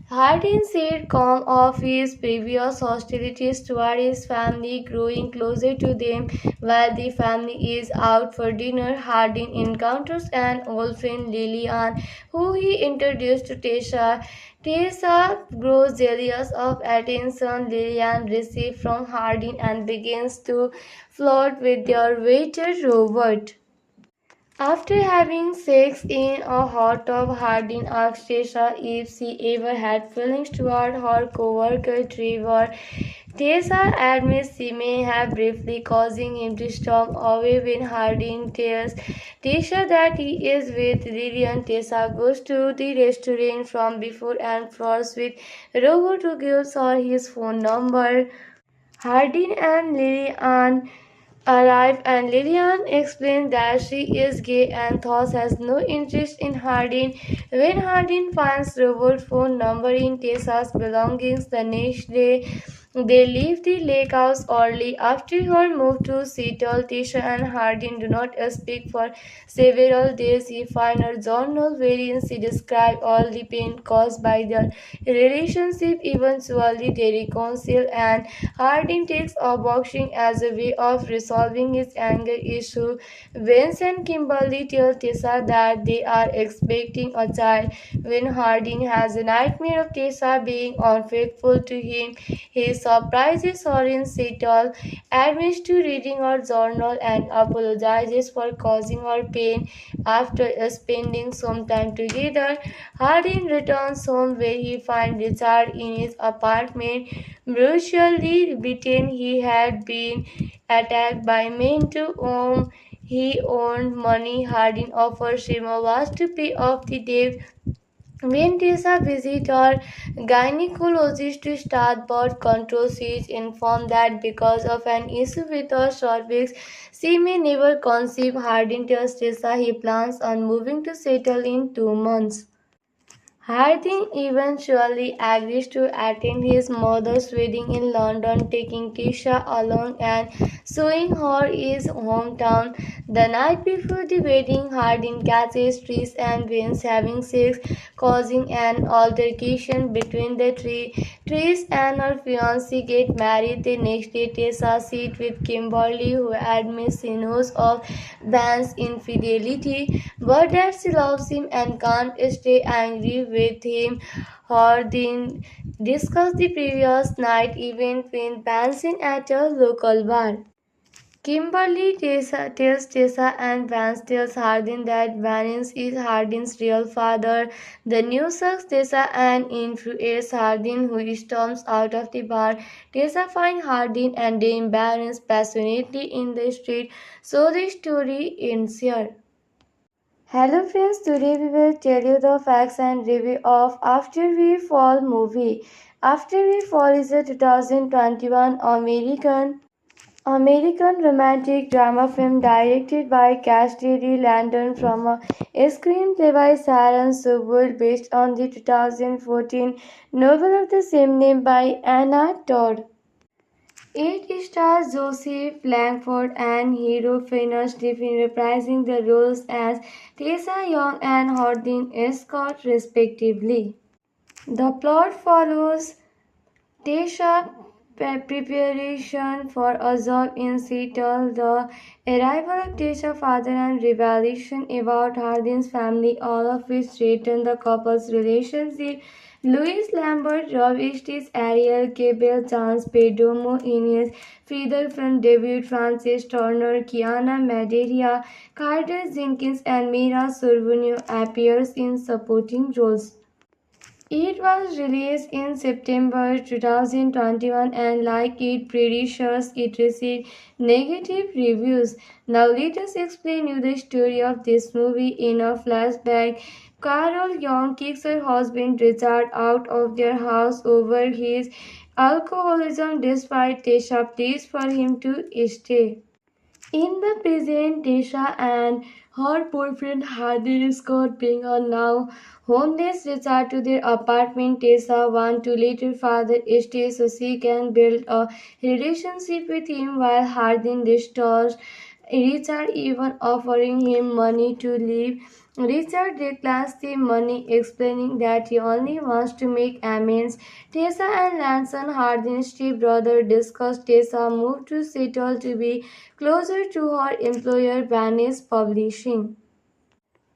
Hardin said calm of his previous hostilities toward his family, growing closer to them while the family is out for dinner. Hardin encounters an old friend Lillian, who he introduced to Tessa. Tessa grows jealous of attention Lillian receives from Hardin and begins to flirt with their waiter Robert. After having sex in a hot tub, Hardin asks Tessa if she ever had feelings toward her co-worker Trevor. Tessa admits she may have, briefly causing him to storm away when Hardin tells Tessa that he is with Lillian. Tessa goes to the restaurant from before and flirts with Robert, who gives her his phone number. Hardin and Lillian arrive and Lillian explains that she is gay and thus has no interest in Hardin. When Hardin finds Robert's phone number in Tessa's belongings the next day, They leave the lake house early after her move to Seattle. Tisha and Hardin do not speak for several days. He finds her journal wherein she describes all the pain caused by their relationship. Eventually, they reconcile, and Hardin takes up boxing as a way of resolving his anger issue. Vince and Kimberly tell Tessa that they are expecting a child. When Hardin has a nightmare of Tessa being unfaithful to him, he surprises her in Seattle, admits to reading her journal, and apologizes for causing her pain. After spending some time together, Hardin returns home where he finds Richard in his apartment, brutally beaten. He had been attacked by men to whom he owed money. Hardin offers him a was to pay off the debt. When Tessa visits her gynecologist to start birth control, she is informed that because of an issue with her cervix, she may never conceive. Hardin tells Tessa he plans on moving to settle in 2 months. Harding eventually agrees to attend his mother's wedding in London, taking Tisha along and showing her his hometown. The night before the wedding, Harding catches Trish and Vince having sex, causing an altercation between the three. Trish and her fiancé get married the next day. Tessa sits with Kimberly, who admits she knows of Van's infidelity, but that she loves him and can't stay angry with him. Hardin discussed the previous night event with Benson at a local bar. Tells Tessa and Vance tells Hardin that Vance is Hardin's real father. The news shocks Tessa and infuriates Hardin, who storms out of the bar. Tessa finds Hardin and they embrace passionately in the street. So the story ends here. Hello friends, today we will tell you the facts and review of After We Fall movie. After We Fall is a 2021 American romantic drama film directed by Cassidy Landon from a screenplay by Sharon Sobel based on the 2014 novel of the same name by Anna Todd. It stars Joseph Langford and Hero Fiennes Griffin reprising the roles as Tessa Young and Hardin Scott respectively. The plot follows Tessa's preparation for a job in Seattle, the arrival of Tessa's father, and revelation about Hardin's family, all of which threaten the couple's relationship. Louis Lambert, Rob Estes, Ariel Gable, Chance Perdomo in his feature film debut, Frances Turner, Kiana Madeira, Carter Jenkins, and Mira Sorvino appears in supporting roles. It was released in September 2021 and like its predecessors, it received negative reviews. Now let us explain you the story of this movie in a flashback. Carol Young kicks her husband Richard out of their house over his alcoholism despite Tessa pleads for him to stay. In the present, Tisha and her boyfriend Hardin Scott being a now homeless return to their apartment. Tessa wants to let her father stay so she can build a relationship with him while Hardin distraught Richard, even offering him money to leave. Richard declines the money, explaining that he only wants to make amends. Tessa and Lanson, Hardin's stepbrother, discuss Tessa move to Seattle to be closer to her employer, Vanish Publishing.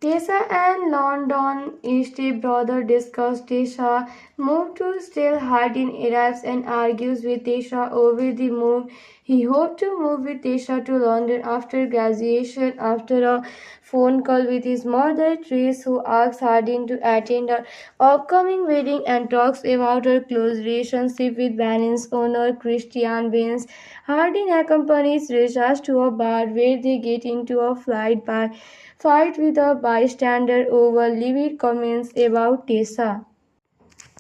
Tessa and London stepbrother discuss Tessa move to Still. Hardin arrives and argues with Tessa over the move. He hoped to move with Tessa to London after graduation. After a phone call with his mother, Trish, who asks Hardin to attend her upcoming wedding and talks about her close relationship with Van's owner, Christian Vance. Hardin accompanies Richard to a bar where they get into a fight with a bystander over livid comments about Tessa.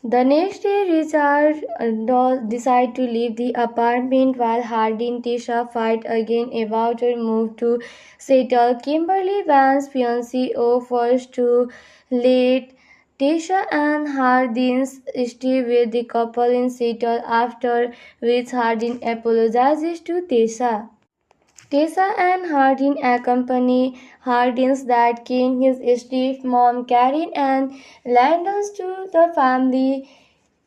The next day, Richard decides to leave the apartment while Hardin and Tessa fight again about her move to settle. Kimberly Van's fiancé offers to let Tesha and Hardin stay with the couple in Seattle, after which Hardin apologizes to Tesha. Tessa and Hardin accompany Hardin's dad Ken, his stepmom Karen, and Landons to the family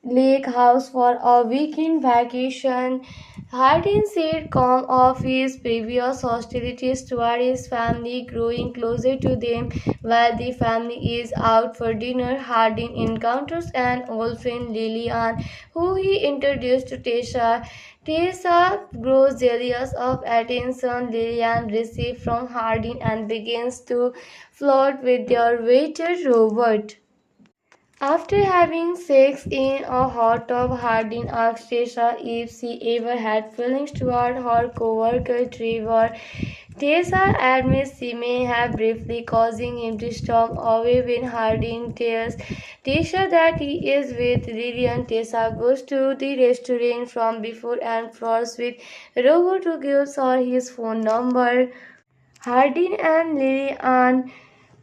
lake house for a weekend vacation. Hardin said calm of his previous hostilities toward his family, growing closer to them while the family is out for dinner. Hardin encounters an old friend Lillian, who he introduced to Tessa. Tessa grows jealous of attention Lillian receives from Hardin and begins to flirt with their waiter Robert. After having sex in a hot tub, Hardin asks Tessa if she ever had feelings toward her co-worker Trevor. Tessa admits she may have, briefly causing him to storm away when Hardin tells Tessa that he is with Lillian. Tessa goes to the restaurant from before and flirts with Robert, who gives her his phone number. Hardin and Lillian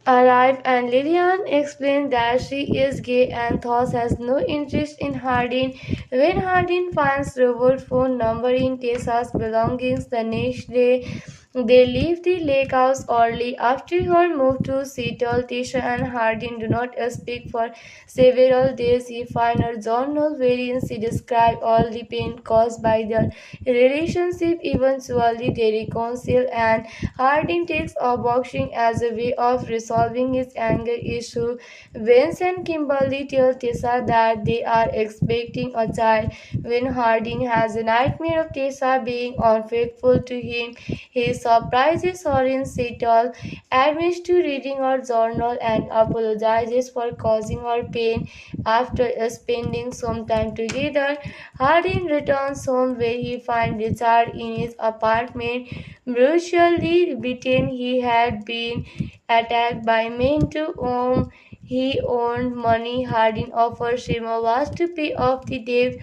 arrive and Lillian explains that she is gay and thus has no interest in Hardin. When Hardin finds Robert's phone number in Tessa's belongings the next day, they leave the lake house early. After her move to Seattle, Tessa and Hardin do not speak for several days. He finds her journal wherein she describes all the pain caused by their relationship. Eventually, they reconcile and Hardin takes up boxing as a way of resolving his anger issue. Vince and Kimberly tell Tessa that they are expecting a child. When Hardin has a nightmare of Tessa being unfaithful to him, he surprises her in Seattle, admits to reading her journal, and apologizes for causing her pain. After spending some time together, Hardin returns home where he finds Richard in his apartment, brutally beaten. He had been attacked by men to whom he owed money. Hardin offers him a was to pay off the debt.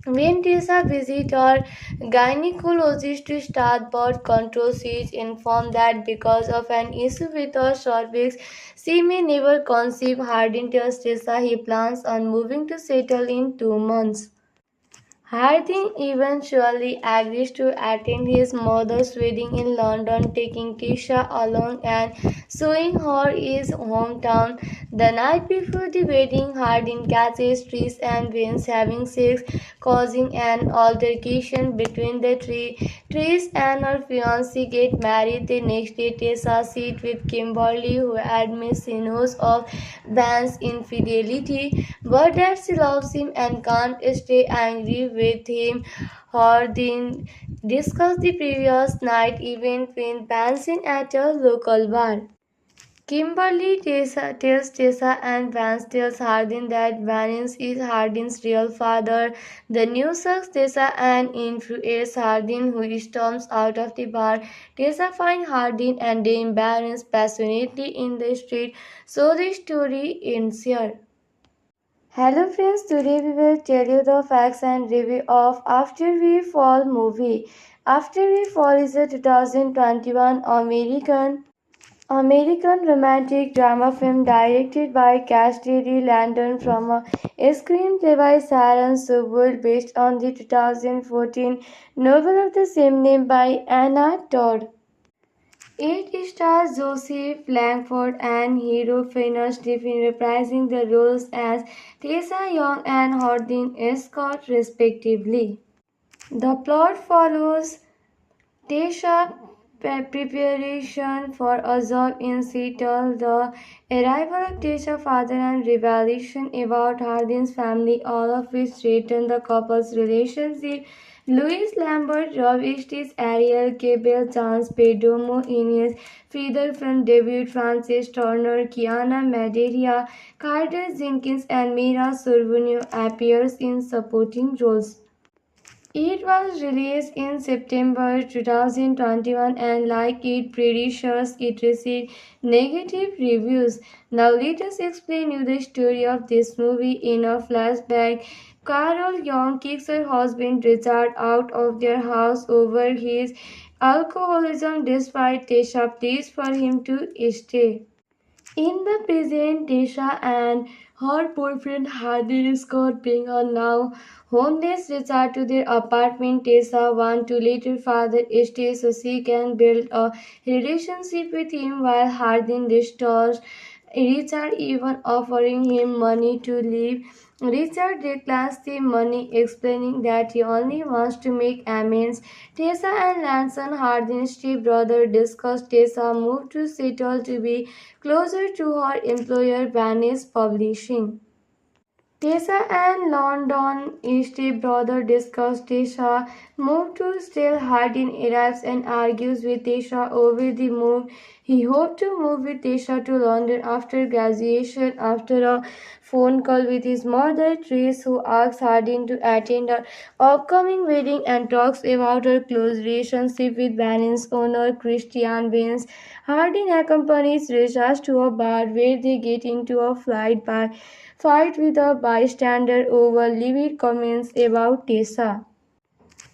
When Tessa visits her gynecologist to start birth control, she is informed that because of an issue with her cervix, she may never conceive. Hardin tells Tessa he plans on moving to settle in 2 months. Harding eventually agrees to attend his mother's wedding in London, taking Tisha along and showing her his hometown. The night before the wedding, Harding catches Trish and Vince having sex, causing an altercation between the three. Trish and her fiancé get married the next day. Tessa sits with Kimberly, who admits she knows of Van's infidelity, but that she loves him and can't stay angry with him. Hardin discuss the previous night event with Benson at a local bar. Tells Tessa and Vance tells Hardin that Vance is Hardin's real father. The news shocks Tessa and infuriates Hardin, who storms out of the bar. Tessa finds Hardin and they embrace passionately in the street. So the story ends here. Hello friends, today we will tell you the facts and review of After We Fall movie. After We Fall is a 2021 American romantic drama film directed by Cassidy Landon from a screenplay by Sharon Sobel based on the 2014 novel of the same name by Anna Todd. It stars Joseph Langford and hero Fiona Stephen reprising the roles as Tessa Young and Hardin Scott respectively. The plot follows Tessa preparation for a job in Seattle, the arrival of Tessa's father and revelation about Hardin's family, all of which threaten the couple's relationship. Louis Lambert, Rob Estes, Ariel Gable, Chance Perdomo in his feature film debut, Frances Turner, Kiana Madeira, Carter Jenkins, and Mira Sorvino appears in supporting roles. It was released in September 2021 and like its predecessors, it received negative reviews. Now let us explain you the story of this movie in a flashback. Carol Young kicks her husband Richard out of their house over his alcoholism despite Tessa pleads for him to stay. In the present, Tisha and her boyfriend Hardin Scott being are now homeless return to their apartment. Tessa wants to let her father stay so she can build a relationship with him while Hardin restores Richard, even offering him money to leave. Richard declines the money, explaining that he only wants to make amends. Tessa and Lanson Hardin's stepbrother discuss Tessa's move to Seattle to be closer to her employer Vanish Publishing. Tessa and London stepbrother discuss Tessa move to Still Hardin arrives and argues with Tessa over the move. He hoped to move with Tessa to London after graduation after a phone call with his mother Trace who asks Hardin to attend her upcoming wedding and talks about her close relationship with Van's owner Christian Vance. Hardin accompanies Tessa to a bar where they get into a fight with a bystander over livid comments about Tessa.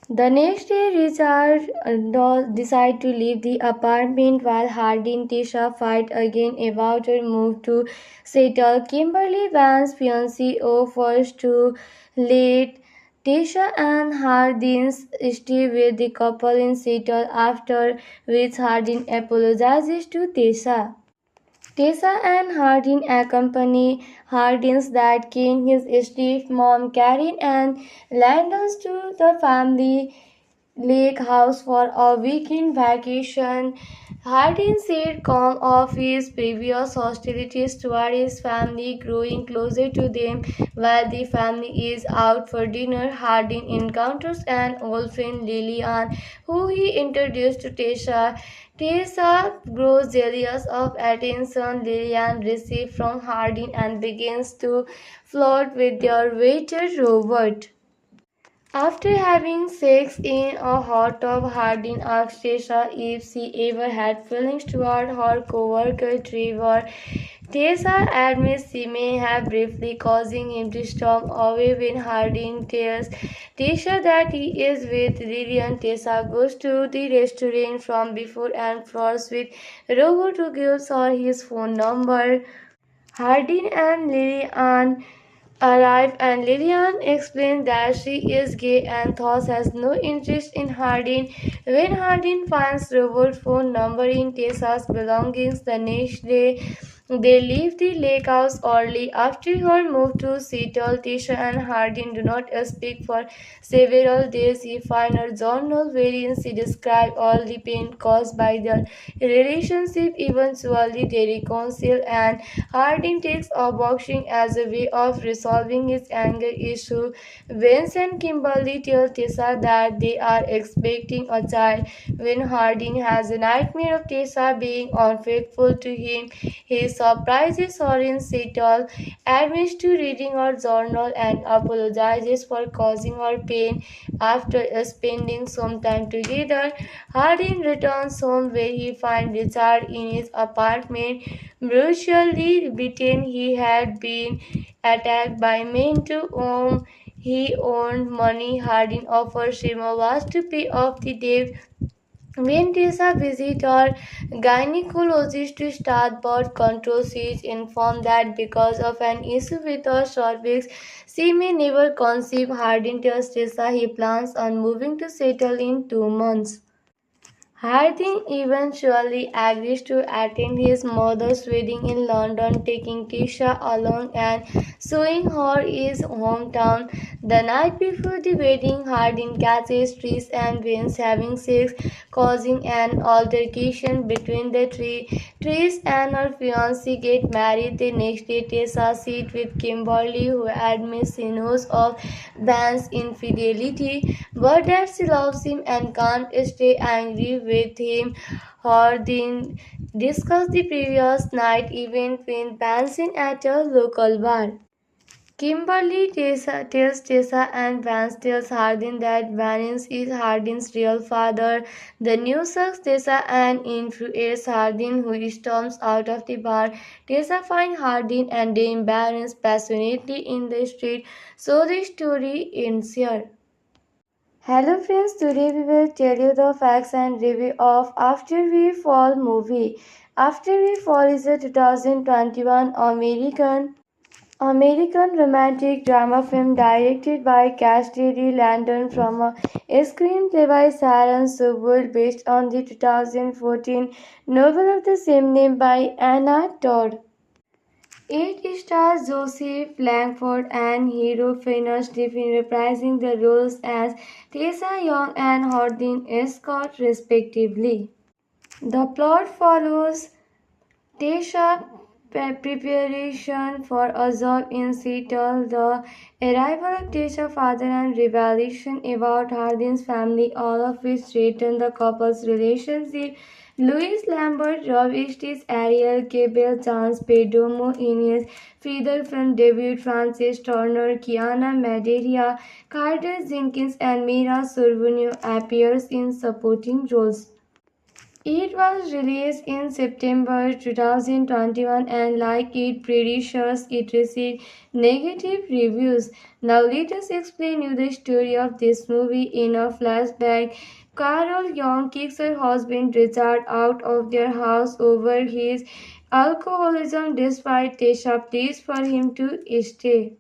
The next day, Richard decides to leave the apartment while Hardy and Tisha fight again about her move to settle. Kimberly Van's fiancé offers to let Tisha and Hardin stay with the couple in Seattle, after which Hardin apologizes to Tisha. Tessa and Hardin accompany Hardin's dad, Kane, his stepmom, Karen, and Landons to the family lake house for a weekend vacation. Hardin said calm of his previous hostilities toward his family, growing closer to them while the family is out for dinner. Hardin encounters an old friend Lillian, who he introduced to Tessa. Tessa grows jealous of attention Lillian receives from Hardin and begins to flirt with their waiter Robert. After having sex in a hot tub, Hardin asks Tessa if she ever had feelings toward her co-worker Trevor. Tessa admits she may have briefly, causing him to storm away when Hardin tells Tessa that he is with Lillian. Tessa goes to the restaurant from before and flirts with Robert, who gives her his phone number. Hardin and Lillian arrive and Lillian explains that she is gay and thus has no interest in Hardin. When Hardin finds Robert's phone number in Tessa's belongings the next day, they leave the lake house early. After her move to Seattle, Tessa and Hardin do not speak for several days. He finds her journal wherein she describes all the pain caused by their relationship. Eventually, they reconcile and Hardin takes up boxing as a way of resolving his anger issue. Vince and Kimberly tell Tessa that they are expecting a child. When Hardin has a nightmare of Tessa being unfaithful to him, he surprises her in Seattle, admits to reading her journal, and apologizes for causing her pain. After spending some time together, Hardin returns home where he finds Richard in his apartment, brutally beaten. He had been attacked by men to whom he owed money. Hardin offers him a was to pay off the debt. When Tessa visits her gynecologist to start birth control, she is informed that because of an issue with her cervix, she may never conceive. Hardin tells Tessa he plans on moving to settle in 2 months. Harding eventually agrees to attend his mother's wedding in London, taking Tisha along and showing her his hometown. The night before the wedding, Harding catches Trish and Vince having sex, causing an altercation between the three. Trish and her fiancé get married the next day. Tessa sits with Kimberly, who admits she knows of Van's infidelity, but that she loves him and can't stay angry with him. Hardin discussed the previous night event with Benson at a local bar. Tells Tessa and Vance tells Hardin that Vance is Hardin's real father. The news shocks Tessa and infuriates Hardin, who storms out of the bar. Tessa finds Hardin and they embrace passionately in the street. So the story ends here. Hello friends, today we will tell you the facts and review of After We Fall movie. After We Fall is a 2021 American romantic drama film directed by Cassidy Landon from a screenplay by Sharon Sobel based on the 2014 novel of the same name by Anna Todd. It stars Joseph Langford and Hero Fiennes Griffin reprising the roles as Tessa Young and Hardin Scott respectively. The plot follows Tessa's preparation for a job in Seattle, the arrival of Tessa's father and revelation about Hardin's family, all of which threaten the couple's relationship. Louis Lambert, Rob Estes, Ariel Gable, Chance Perdomo in his feature film debut, Francis Turner, Kiana Madeira, Carter Jenkins, and Mira Sorvino appears in supporting roles. It was released in September 2021 and like its predecessors, it received negative reviews. Now let us explain you the story of this movie in a flashback. Carol Young kicks her husband Richard out of their house over his alcoholism despite Tessa pleas for him to stay.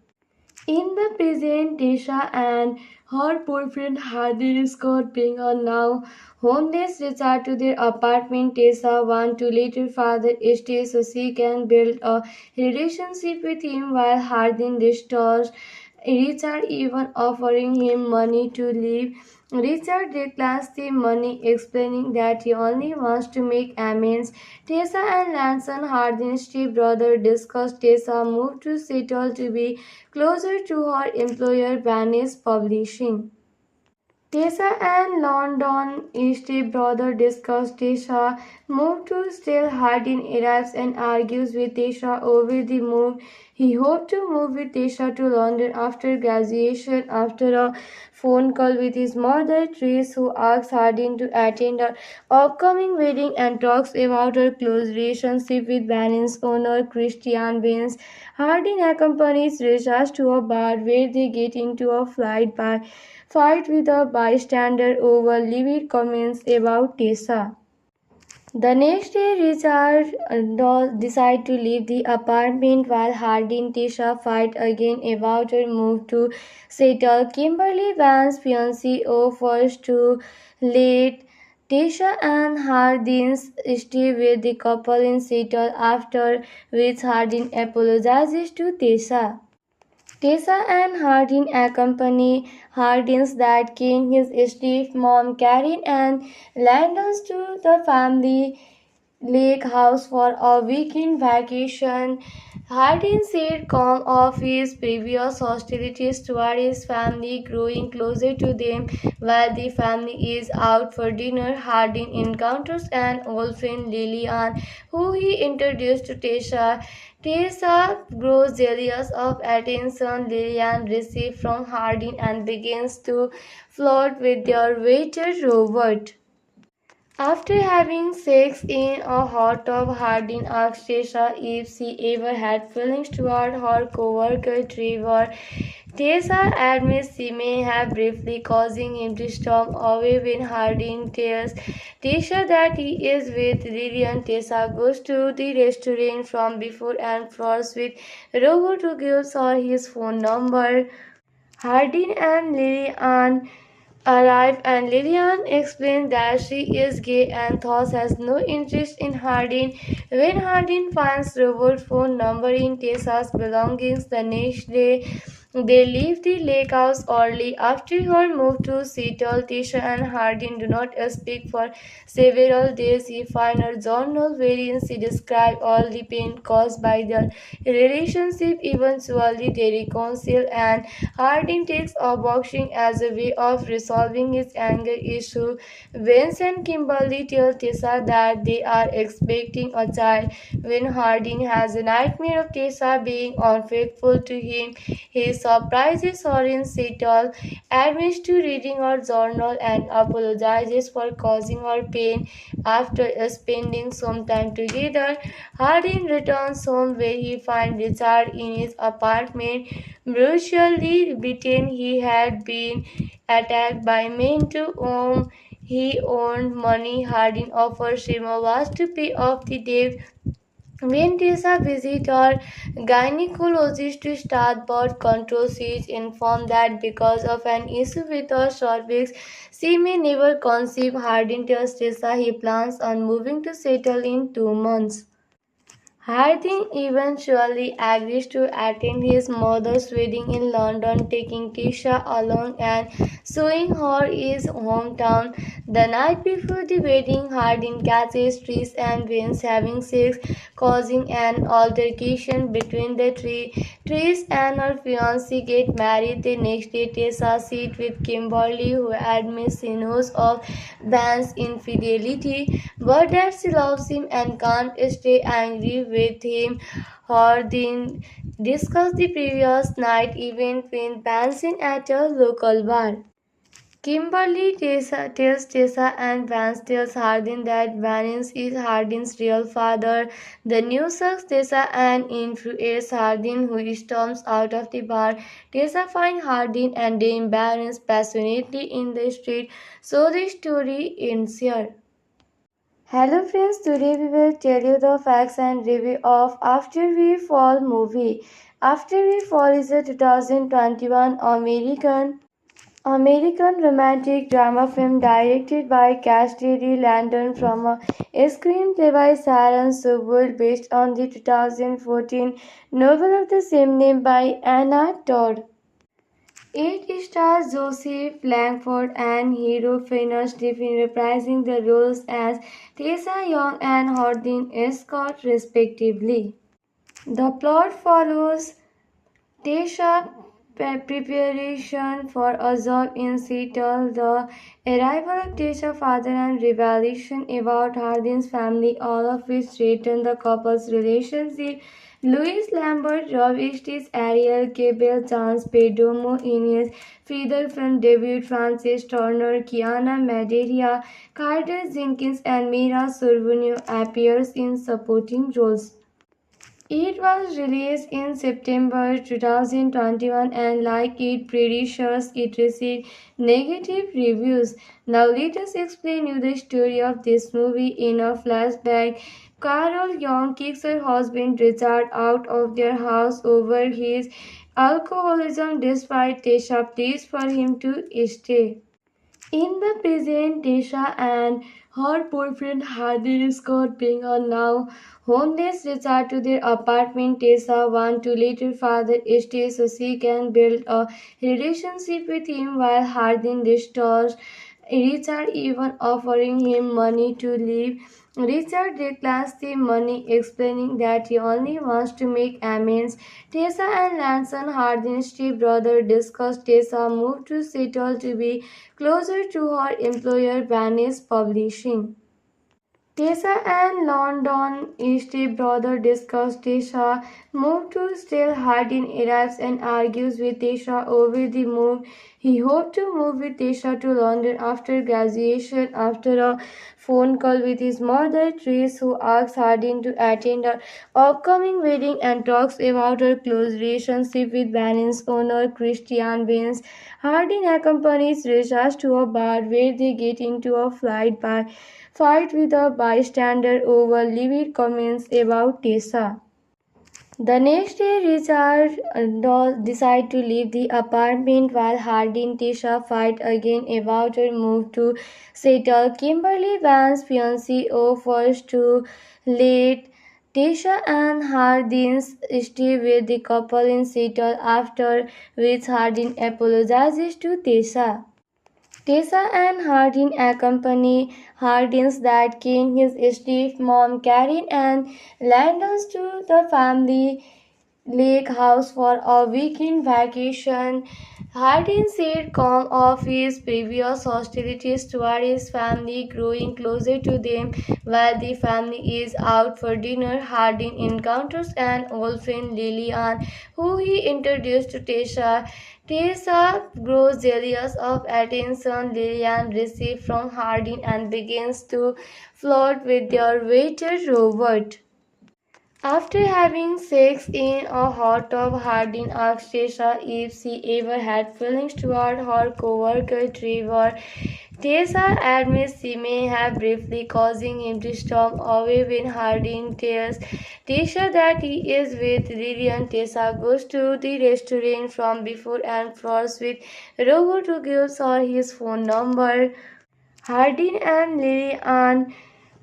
In the present, Tisha and her boyfriend Hardin Scott being a now homeless return to their apartment. Tessa wants to let her father stay so she can build a relationship with him while Hardin restores Richard, even offering him money to leave. Richard declines the money, explaining that he only wants to make amends. Tessa and Lanson, Hardin's stepbrother, discuss Tessa move to Seattle to be closer to her employer, Vanish Publishing. Tessa and London stepbrother discuss Tessa move to Still. Hardin arrives and argues with Tessa over the move. He hoped to move with Tessa to London after graduation. After a phone call with his mother, Trace, who asks Hardin to attend her upcoming wedding and talks about her close relationship with Vanish's owner, Christian Vance, Hardin accompanies Tessa to a bar where they get into a fight with a bystander over livid comments about Tessa. The next day, Richard decides to leave the apartment while Hardin and Tessa fight again about her move to settle. Kimberly Vance's fiancé offers to let Tessa and Hardin stay with the couple in Seattle, after which Hardin apologizes to Tessa. Tessa and Hardin accompany Hardin's dad Ken, his stepmom Karen, and Landons to the family lake house for a weekend vacation. Hardin said calm of his previous hostilities toward his family, growing closer to them while the family is out for dinner. Hardin encounters an old friend Lillian, who he introduced to Tessa. Tessa grows jealous of attention Lillian receives from Hardin and begins to flirt with their waiter Robert. After having sex in a hot tub, Hardin asks Tessa if she ever had feelings toward her co-worker Trevor. Tessa admits she may have, briefly causing him to storm away when Hardin tells Tessa that he is with Lillian. Tessa goes to the restaurant from before and flirts with Robert, who gives her his phone number. Hardin and Lillian arrive and Lillian explains that she is gay and thus has no interest in Hardin. When Hardin finds Robert's phone number in Tessa's belongings the next day, they leave the lake house early. After her move to Seattle, Tessa and Hardin do not speak for several days. He finds her journal wherein she describes all the pain caused by their relationship. Eventually, they reconcile and Hardin takes up boxing as a way of resolving his anger issue. Vince and Kimberly tell Tessa that they are expecting a child. When Hardin has a nightmare of Tessa being unfaithful to him, he surprises her in Seattle, admits to reading her journal, and apologizes for causing her pain. After spending some time together, Hardin returns home where he finds Richard in his apartment, brutally beaten. He had been attacked by men to whom he owed money. Hardin offers him a was to pay off the debt when Tessa visits her gynecologist to start birth control. She is informed that because of an issue with her cervix, she may never conceive. Hardin tells Tessa he plans on moving to settle in 2 months. Harding eventually agrees to attend his mother's wedding in London, taking Tisha along and showing her his hometown. The night before the wedding, Harding catches Trish and Vince having sex, causing an altercation between the three. Trish and her fiancé get married the next day. Tessa sits with Kimberly, who admits she knows of Van's infidelity, but that she loves him and can't stay angry with him. Hardin discuss the previous night event with Benson at a local bar. Tells Tessa and Vance tells Hardin that Vance is Hardin's real father. The news shocks Tessa and infuriates Hardin, who storms out of the bar. Tessa finds Hardin and they embrace passionately in the street. So the story ends here. Hello friends, today we will tell you the facts and review of After We Fall movie. After We Fall is a 2021 American romantic drama film directed by Cassidy Landon from a screenplay by Sharon Sobel based on the 2014 novel of the same name by Anna Todd. It stars Joseph Langford and hero Fiona Stephen reprising the roles as Tessa Young and Hardin Scott respectively. The plot follows Tessa preparation for a job in Seattle, the arrival of Tessa's father and revelation about Hardin's family, all of which threaten the couple's relationship. Louis Lambert, Rob Estes, Ariel Gable, Chance Perdomo in his feature film debut, Frances Turner, Kiana Madeira, Carter Jenkins, and Mira Sorvino appears in supporting roles. It was released in September 2021 and like its predecessors, it received negative reviews. Now let us explain you the story of this movie in a flashback. Carol Young kicks her husband Richard out of their house over his alcoholism despite Tessa pleas for him to stay. In the present, Tessa and her boyfriend Hardin Scott bring a now homeless Richard to their apartment. Tessa wants to let her father stay so she can build a relationship with him, while Hardin restores Richard, even offering him money to leave. Richard declines the money, explaining that he only wants to make amends. Tessa and Lanson, Hardin's stepbrother, discuss Tessa's move to Seattle to be closer to her employer, Vanish Publishing. Tessa and London stepbrother discuss Tessa's move to Still. Hardin arrives and argues with Tessa over the move. He hoped to move with Tessa to London after graduation. After a phone call with his mother, Trish, who asks Hardin to attend her upcoming wedding and talks about her close relationship with Van's owner, Christian Vance. Hardin accompanies Richard to a bar where they get into a fight with a bystander over livid comments about Tessa. The next day, Richard decides to leave the apartment while Hardin and Tessa fight again about her move to settle. Kimberly Van's fiancé offers to let Tessa and Hardin stay with the couple in Seattle, after which Hardin apologizes to Tessa. Tessa and Hardin accompany Hardin's dad, Ken, his stepmom, Karen, and Landon's to the family lake house for a weekend vacation. Hardin said calm of his previous hostilities toward his family growing closer to them while the family is out for dinner. Hardin encounters an old friend Lillian, who he introduced to Tessa. Tessa grows jealous of attention Lillian receives from Hardin and begins to flirt with their waiter Robert. After having sex in a hot tub, Hardin asks Tessa if she ever had feelings toward her co-worker Trevor. Tessa admits she may have briefly, causing him to storm away when Hardin tells Tessa that he is with Lillian. Tessa goes to the restaurant from before and flirts with Robert, who gives her his phone number. Hardin and Lillian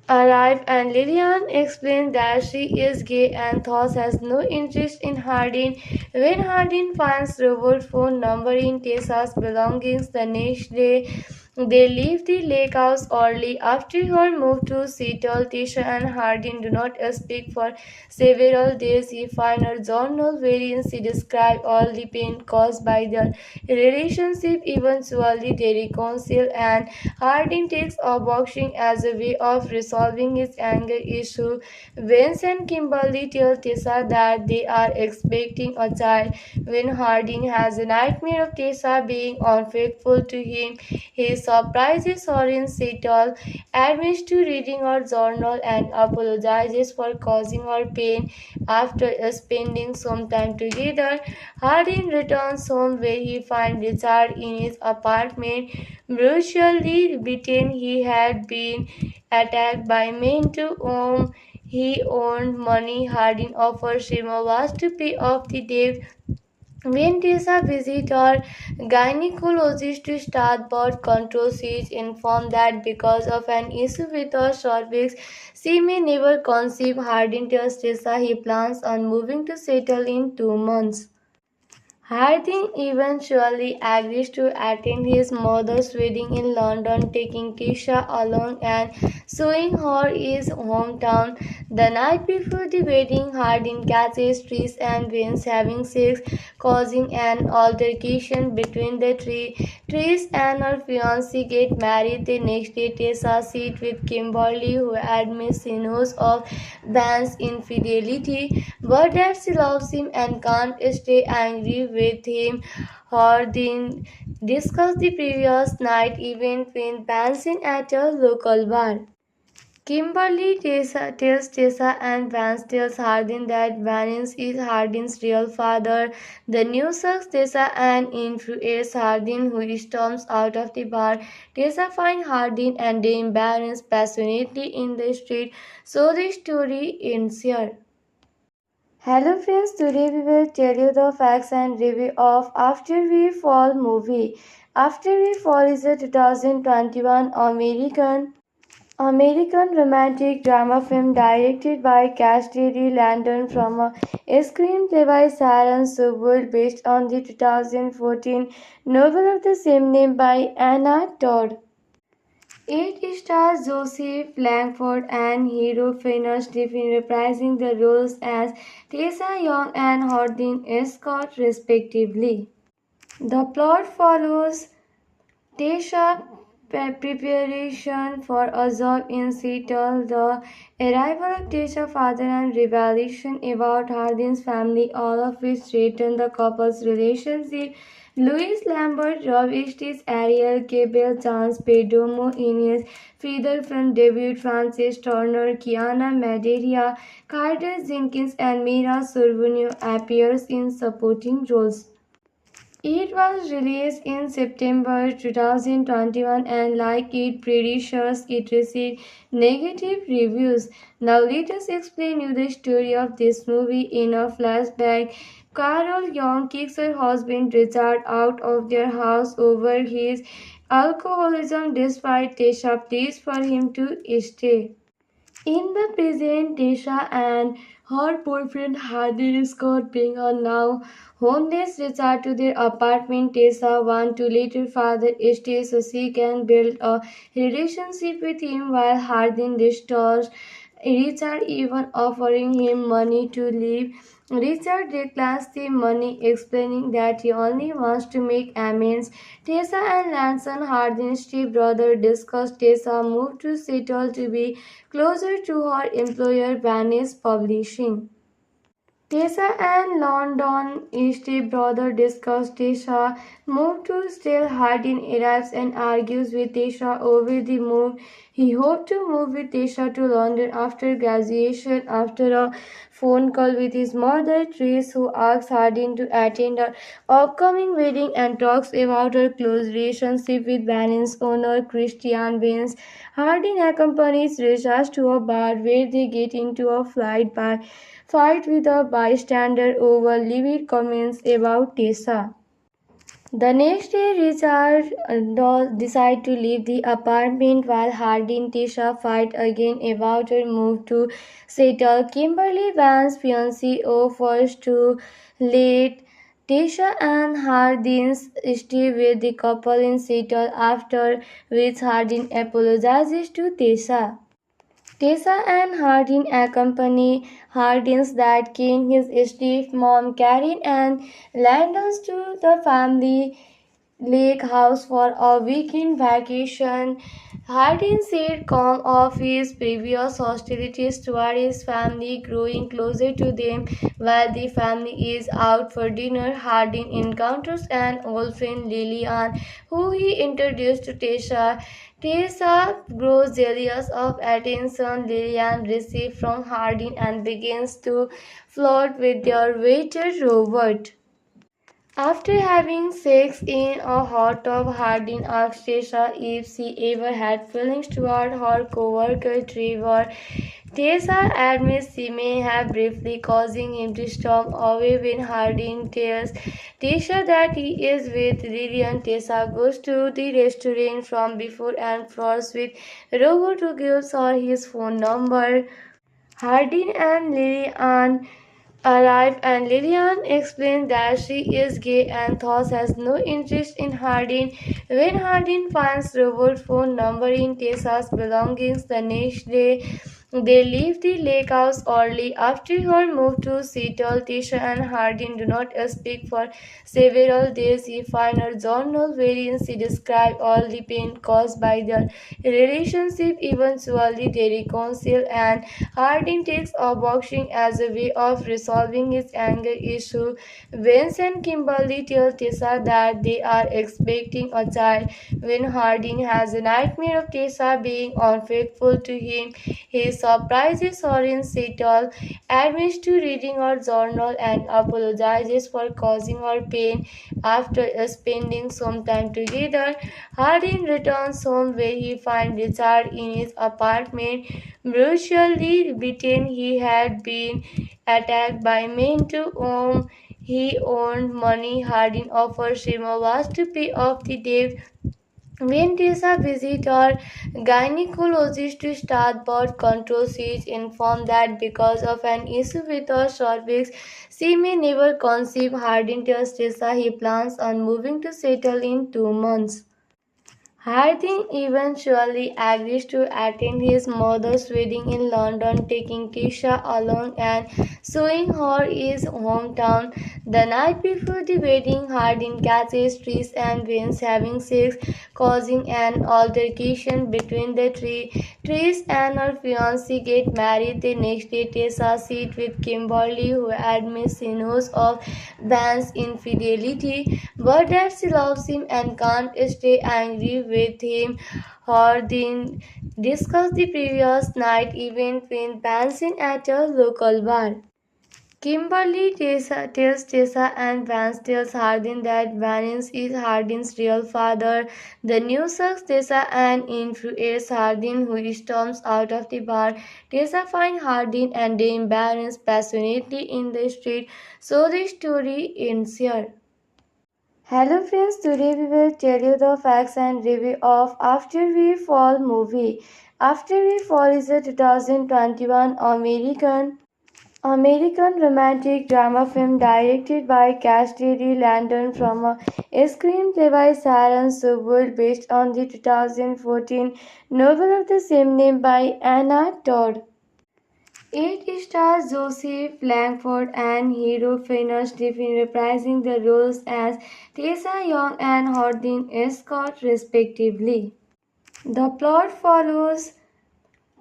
arrive and Lillian explains that she is gay and thus has no interest in Hardin. When Hardin finds Robert's phone number in Tessa's belongings the next day, they leave the lake house early. After her move to Seattle, Tessa and Hardin do not speak for several days. He finds her journal wherein she describes all the pain caused by their relationship. Eventually, they reconcile and Hardin takes up boxing as a way of resolving his anger issue. Vince and Kimberly tell Tessa that they are expecting a child. When Hardin has a nightmare of Tessa being unfaithful to him, he surprises her in Seattle, admits to reading her journal, and apologizes for causing her pain. After spending some time together, Hardin returns home where he finds Richard in his apartment, brutally beaten. He had been attacked by men to whom he owed money. Hardin offers him a was to pay off the debt. When Tessa visits her gynecologist to start birth control, she is informed that because of an issue with her cervix, she may never conceive. Hardin tells Tessa he plans on moving to settle in 2 months. Harding eventually agrees to attend his mother's wedding in London, taking Tisha along and showing her his hometown. The night before the wedding, Harding catches Trish and Vince having sex, causing an altercation between the three. Trish and her fiancé get married the next day. Tessa sits with Kimberly, who admits she knows of Van's infidelity, but that she loves him and can't stay angry with him. Hardin discussed the previous night event with Benson at a local bar. Tells Tessa and Vance tells Hardin that Vance is Hardin's real father. The news shocks Tessa and infuriates Hardin, who storms out of the bar. Tessa finds Hardin and they embrace passionately in the street. So the story ends here. Hello friends, today we will tell you the facts and review of After We Fall movie. After We Fall is a 2021 American romantic drama film directed by Cassidy Landon from a screenplay by Sharon Sobel based on the 2014 novel of the same name by Anna Todd. It stars Joseph Langford and Hero Fiennes Griffin reprising the roles as Tessa Young and Hardin Scott respectively. The plot follows Tessa preparation for a job in Seattle, the arrival of Tessa's father and revelation about Hardin's family, all of which threaten the couple's relationship. Louis Lambert, Rob Estes, Ariel Gable, Chance Perdomo in his feature film debut, Frances Turner, Kiana Madeira, Carter Jenkins, and Mira Sorvino appears in supporting roles. It was released in September 2021 and like its predecessors, it received negative reviews. Now let us explain you the story of this movie in a flashback. Carol Young kicks her husband Richard out of their house over his alcoholism despite Tessa pleas for him to stay. In the present, Tisha and her boyfriend Hardin Scott being a now homeless return to their apartment. Tessa wants to let her father stay so she can build a relationship with him while Hardin restores Richard, even offering him money to leave. Richard declines the money, explaining that he only wants to make amends. Tessa and Lanson Hardin's stepbrother discuss Tessa's move to Seattle to be closer to her employer, Vanish Publishing. Tessa and London stepbrother discuss Tessa move to Stale. Hardin arrives and argues with Tessa over the move. He hoped to move with Tessa to London after graduation. After a phone call with his mother, Trace, who asks Hardin to attend her upcoming wedding and talks about her close relationship with Van's owner, Christian Vance. Hardin accompanies Tessa to a bar where they get into a fight with a bystander over livid comments about Tessa. The next day, Richard decides to leave the apartment while Hardy and Tessa fight again about her move to settle. Kimberly Van's fiancé offers to let Tessa and Hardin stay with the couple in Seattle, after which Hardin apologizes to Tessa. Tessa and Hardin accompany Hardin's dad Ken, his stepmom Karen, and Landons to the family lake house for a weekend vacation. Hardin said calm of his previous hostilities toward his family, growing closer to them while the family is out for dinner. Hardin encounters an old friend Lillian, who he introduced to Tessa. Tessa grows jealous of attention Lillian receives from Hardin and begins to flirt with their waiter Robert. After having sex in a hot tub, Hardin asks Tessa if she ever had feelings toward her co-worker Trevor. Tessa admits she may have, briefly causing him to storm away when Hardin tells Tessa that he is with Lillian. Tessa goes to the restaurant from before and flirts with Robert, who gives her his phone number. Hardin and Lillian arrive and Lillian explains that she is gay and thus has no interest in Hardin. When Hardin finds Robert's phone number in Tessa's belongings the next day, they leave the lake house early. After her move to Seattle, Tessa and Hardin do not speak for several days. He finds her journal wherein she describes all the pain caused by their relationship. Eventually, they reconcile and Hardin takes up boxing as a way of resolving his anger issue. Vince and Kimberly tell Tessa that they are expecting a child. When Hardin has a nightmare of Tessa being unfaithful to him, he surprises her in Seattle, admits to reading her journal, and apologizes for causing her pain. After spending some time together, Hardin returns home where he finds Richard in his apartment, brutally beaten. He had been attacked by men to whom he owed money. Hardin offers him a was to pay off the debt. When Tessa visits her gynecologist to start birth control, she is informed that because of an issue with her cervix, she may never conceive. Hardin tells Tessa he plans on moving to settle in 2 months. Harding eventually agrees to attend his mother's wedding in London, taking Tisha along and showing her his hometown. The night before the wedding, Harding catches Trish and Vince having sex, causing an altercation between the three. Trish and her fiancé get married the next day. Tessa sits with Kimberly, who admits she knows of Van's infidelity, but that she loves him and can't stay angry with him. Hardin discuss the previous night event with Benson at a local bar. Tells Tessa and Vance tells Hardin that Vance is Hardin's real father. The news shocks Tessa and infuriates Hardin, who storms out of the bar. Tessa finds Hardin and they embrace passionately in the street. So the story ends here. Hello friends, today we will tell you the facts and review of After We Fall movie. After We Fall is a 2021 American romantic drama film directed by Cassidy Landon from a screenplay by Sharon Sobel based on the 2014 novel of the same name by Anna Todd. It stars Joseph Langford and Hero Fiennes Stephen reprising the roles as Tessa Young and Hardin Scott respectively. The plot follows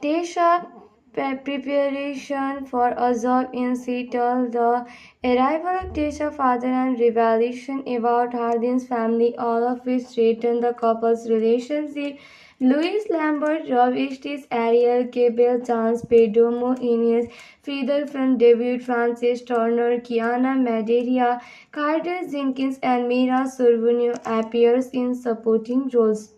Tessa preparation for a job in Seattle, the arrival of Tessa's father and revelation about Hardin's family, all of which threaten the couple's relationship. Louis Lambert, Rob Estes, Ariel Gable, Chance Perdomo in his feature film debut, Francis Turner, Kiana Madeira, Carter Jenkins, and Mira Sorvino appears in supporting roles.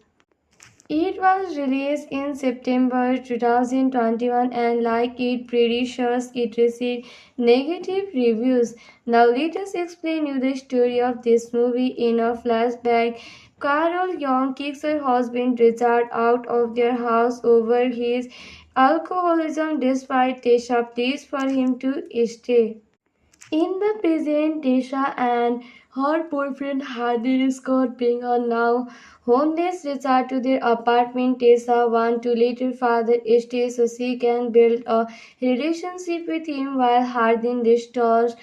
It was released in September 2021 and like its predecessors, it received negative reviews. Now let us explain you the story of this movie in a flashback. Carol Young kicks her husband Richard out of their house over his alcoholism despite Tessa pleas for him to stay. In the present, Tisha and her boyfriend Hardin Scott being on now homeless return to their apartment. Tessa wants to let her father stay so she can build a relationship with him while Hardin restores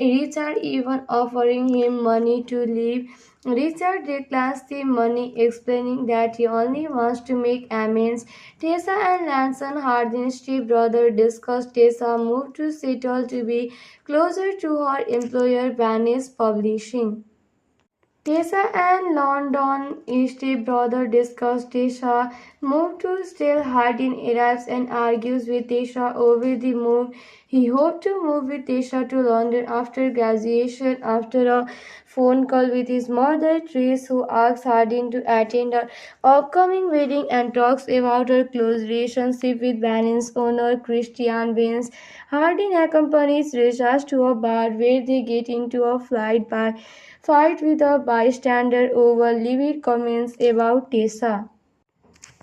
Richard, even offering him money to leave. Richard declines the money, explaining that he only wants to make amends. Tessa and Lanson Hardin's stepbrother discuss Tessa's move to Seattle to be closer to her employer Vanish Publishing. Tessa and London stepbrother discuss Tessa move to Still. Hardin arrives and argues with Tessa over the move. He hoped to move with Tessa to London after graduation. After a phone call with his mother, Trace, who asks Hardin to attend her upcoming wedding and talks about her close relationship with Vanish's owner, Christian Vance. Hardin accompanies Richard to a bar where they get into a fight with a bystander over livid comments about Tessa.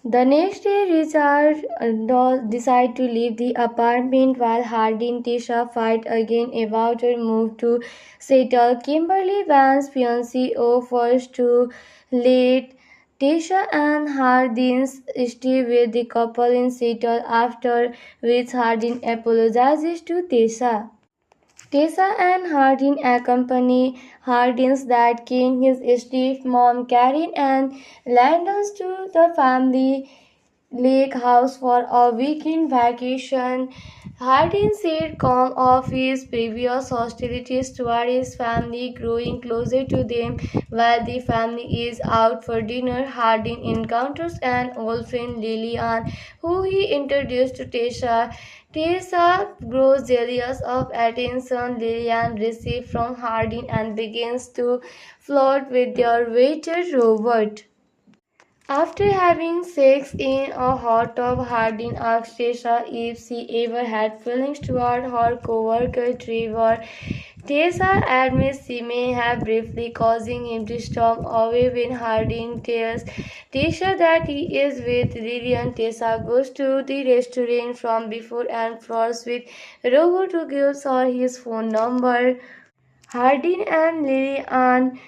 The next day, Richard decides to leave the apartment while Hardin and Tessa fight again about her move to Seattle. Kimberly Vance's fiancé offers to let Tessa and Hardin stay with the couple in Seattle, after which Hardin apologizes to Tessa. Tessa and Hardin accompany Hardin's dad Ken, his stepmom Karen, and Landon's to the family lake house for a weekend vacation. Hardin said calm of his previous hostilities toward his family, growing closer to them while the family is out for dinner. Hardin encounters an old friend Lillian, who he introduced to Tessa. Tessa grows jealous of attention Lillian receives from Hardin and begins to flirt with their waiter Robert. After having sex in a hot tub, Hardin asks Tessa if she ever had feelings toward her co-worker Trevor. Tessa admits she may have briefly, causing him to storm away when Hardin tells Tessa that he is with Lillian. Tessa goes to the restaurant from before and flirts with Robert, who gives her his phone number. Hardin and Lillian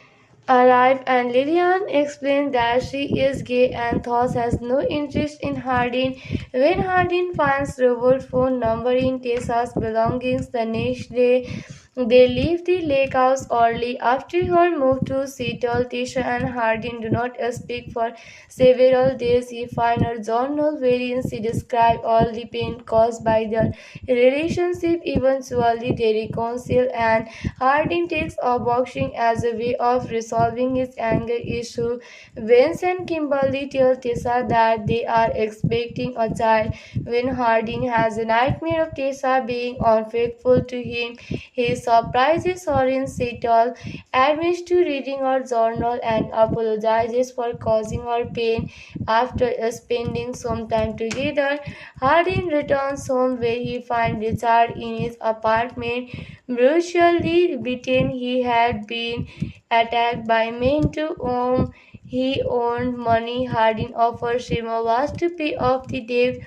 arrive and Lillian explains that she is gay and thus has no interest in Hardin. When Hardin finds Robert's phone number in Tessa's belongings the next day, they leave the lake house early. After her move to Seattle, Tessa and Hardin do not speak for several days. He finds her journal wherein she describes all the pain caused by their relationship. Eventually, they reconcile and Hardin takes up boxing as a way of resolving his anger issue. Vince and Kimberly tell Tessa that they are expecting a child. When Hardin has a nightmare of Tessa being unfaithful to him, he surprises her in Seattle, admits to reading her journal, and apologizes for causing her pain. After spending some time together, Hardin returns home where he finds Richard in his apartment, brutally beaten. He had been attacked by men to whom he owed money. Hardin offers him a was to pay off the debt.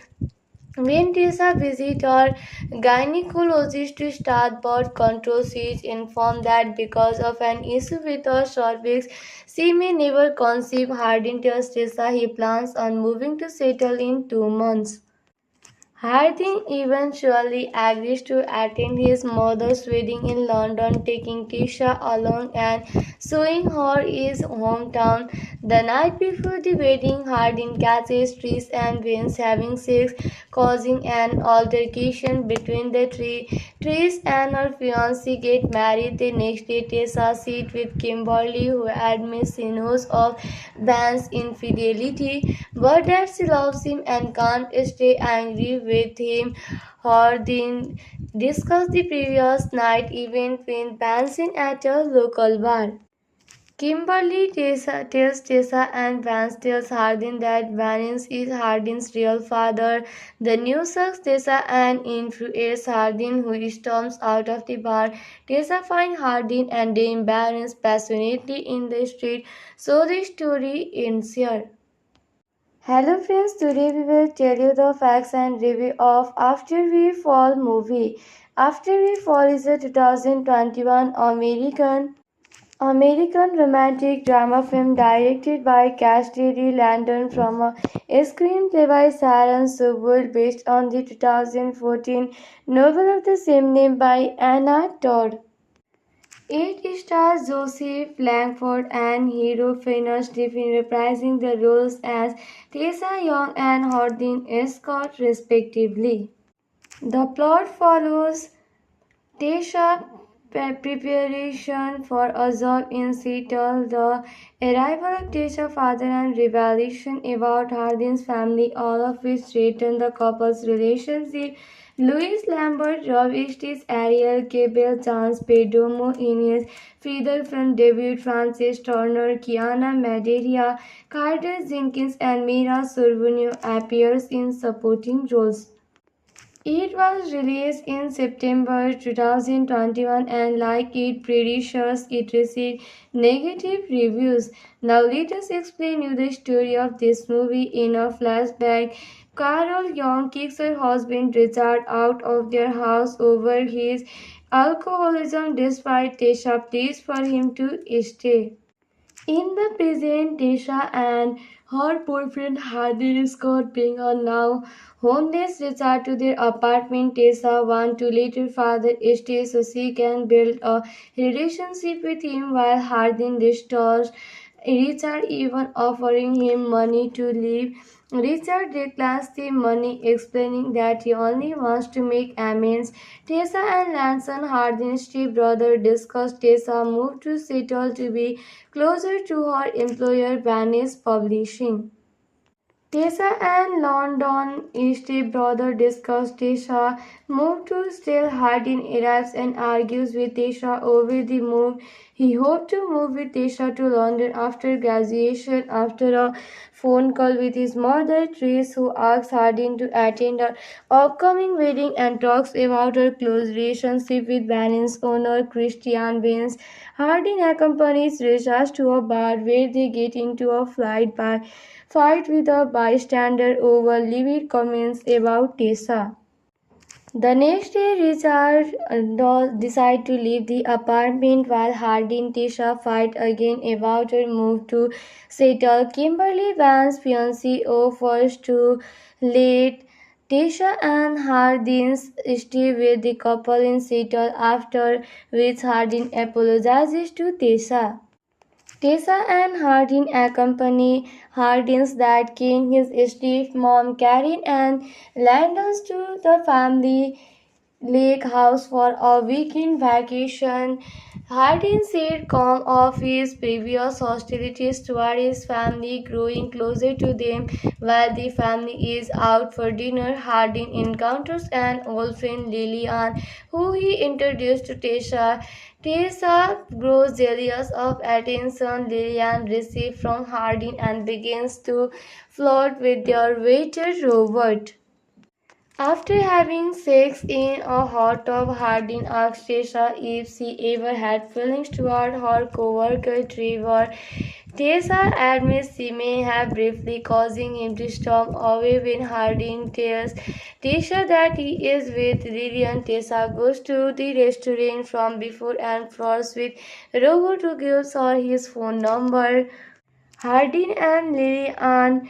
When Tessa visits her gynecologist to start birth control, she is informed that because of an issue with her cervix, she may never conceive. Hardin tells Tessa he plans on moving to Seattle in 2 months. Harding eventually agrees to attend his mother's wedding in London, taking Tisha along and showing her his hometown. The night before the wedding, Harding catches Trish and Vince having sex, causing an altercation between the three. Trish and her fiancé get married the next day. Tessa sits with Kimberly, who admits she knows of Van's infidelity, but that she loves him and can't stay angry with him. Hardin discussed the previous night event with Benson at a local bar. Kimberly tells Tessa and Vance tells Hardin that Vance is Hardin's real father. The news shocks Tessa and infuriates Hardin, who storms out of the bar. Tessa finds Hardin and they embrace passionately in the street. So the story ends here. Hello friends, today we will tell you the facts and review of After We Fall movie. After We Fall is a 2021 American romantic drama film directed by Cassidy Landon from a screenplay by Sharon Sobel based on the 2014 novel of the same name by Anna Todd. It stars Joseph Langford and Hero Fiennes Griffin reprising the roles as Tessa Young and Hardin Scott respectively. The plot follows Tessa's preparation for a job in Seattle, the arrival of Tessa's father and revelation about Hardin's family, all of which threaten the couple's relationship. Louis Lambert, Rob Estes, Ariel Gable, Chance Perdomo in his feature film debut, Frances Turner, Kiana Madeira, Carter Jenkins, and Mira Sorvino appears in supporting roles. It was released in September 2021 and like its predecessors, it received negative reviews. Now let us explain you the story of this movie in a flashback. Carol Young kicks her husband Richard out of their house over his alcoholism despite Tessa pleads for him to stay. In the present, Tisha and her boyfriend Hardin Scott being a now homeless return to their apartment. Tessa wants to let her father stay so she can build a relationship with him while Hardin restores Richard, even offering him money to leave. Richard declines the money, explaining that he only wants to make amends. Tessa and Lanson, Hardin's stepbrother, discuss Tessa move to Seattle to be closer to her employer, Vanish Publishing. Tessa and London stepbrother discuss Tessa move to Still. Hardin arrives and argues with Tessa over the move. He hoped to move with Tessa to London after graduation. After a phone call with his mother, Trish, who asks Hardin to attend her upcoming wedding and talks about her close relationship with Van's owner, Christian Vince. Hardin accompanies Tessa to a bar where they get into a fight with a bystander over livid comments about Tessa. The next day, Richard decides to leave the apartment while Hardin and Tessa fight again about her move to settle. Kimberly Van's fiancé offers to let Tessa and Hardin stay with the couple in Seattle, after which Hardin apologizes to Tessa. Tessa and Hardin accompany Hardin's dad King, his stepmom Karen, and Landons to the family lake house for a weekend vacation. Hardin said calm of his previous hostilities toward his family, growing closer to them while the family is out for dinner. Hardin encounters an old friend Lillian, who he introduced to Tessa. Tessa grows jealous of attention Lillian receives from Hardin and begins to flirt with their waiter Robert. After having sex in a hot tub, Hardin asks Tessa if she ever had feelings toward her co-worker Trevor. Tessa admits she may have, briefly causing him to storm away when Hardin tells Tessa that he is with Lillian. Tessa goes to the restaurant from before and flirts with Robert, who gives her his phone number. Hardin and Lillian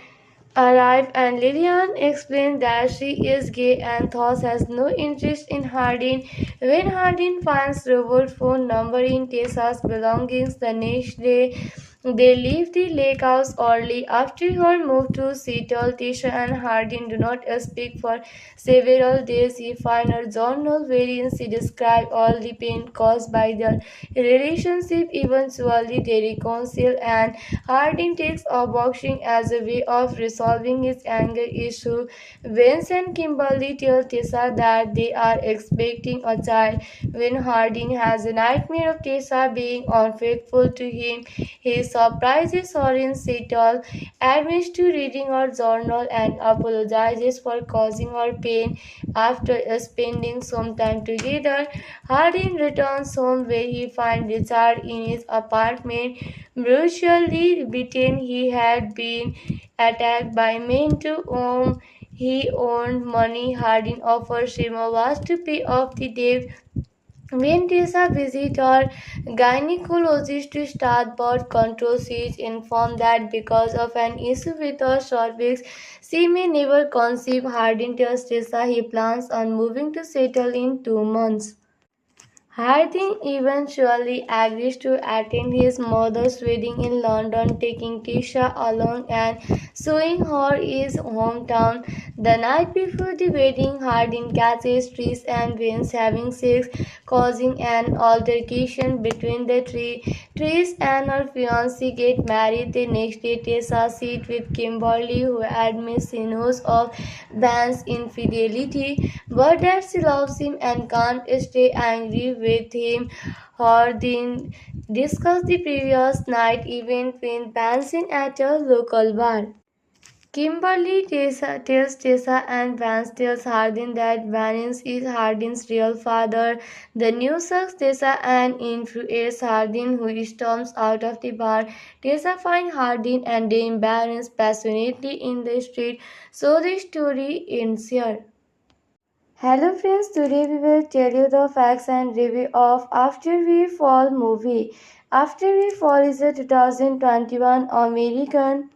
arrive and Lillian explains that she is gay and thus has no interest in Hardin. When Hardin finds Robert's phone number in Tessa's belongings the next day, they leave the lake house early. After her move to Seattle, Tisha and Hardin do not speak for several days. He finds her journal wherein she describes all the pain caused by their relationship. Eventually, they reconcile, and Hardin takes up boxing as a way of resolving his anger issue. Vince and Kimberly tell Tessa that they are expecting a child. When Hardin has a nightmare of Tessa being unfaithful to him, he surprises her in Seattle, admits to reading her journal, and apologizes for causing her pain. After spending some time together, Hardin returns home where he finds Richard in his apartment, brutally beaten. He had been attacked by men to whom he owed money. Hardin offers him a was to pay off the debt. When Tessa visits her gynecologist to start birth control, she is informed that because of an issue with her cervix, she may never conceive. Hardin tells Tessa he plans on moving to settle in 2 months. Harding eventually agrees to attend his mother's wedding in London, taking Tisha along and showing her his hometown. The night before the wedding, Harding catches Trish and Vince having sex, causing an altercation between the three. Trish and her fiancé get married the next day. Tessa sits with Kimberly, who admits she knows of Van's infidelity, but that she loves him and can't stay angry with him. Hardin discuss the previous night event with Benson at a local bar. Tells Tessa and Vance tells Hardin that Vance is Hardin's real father. The news shocks Tessa and infuriates Hardin, who storms out of the bar. Tessa finds Hardin and they embrace passionately in the street. So the story ends here. Hello friends, today we will tell you the facts and review of After We Fall movie. After We Fall is a 2021 American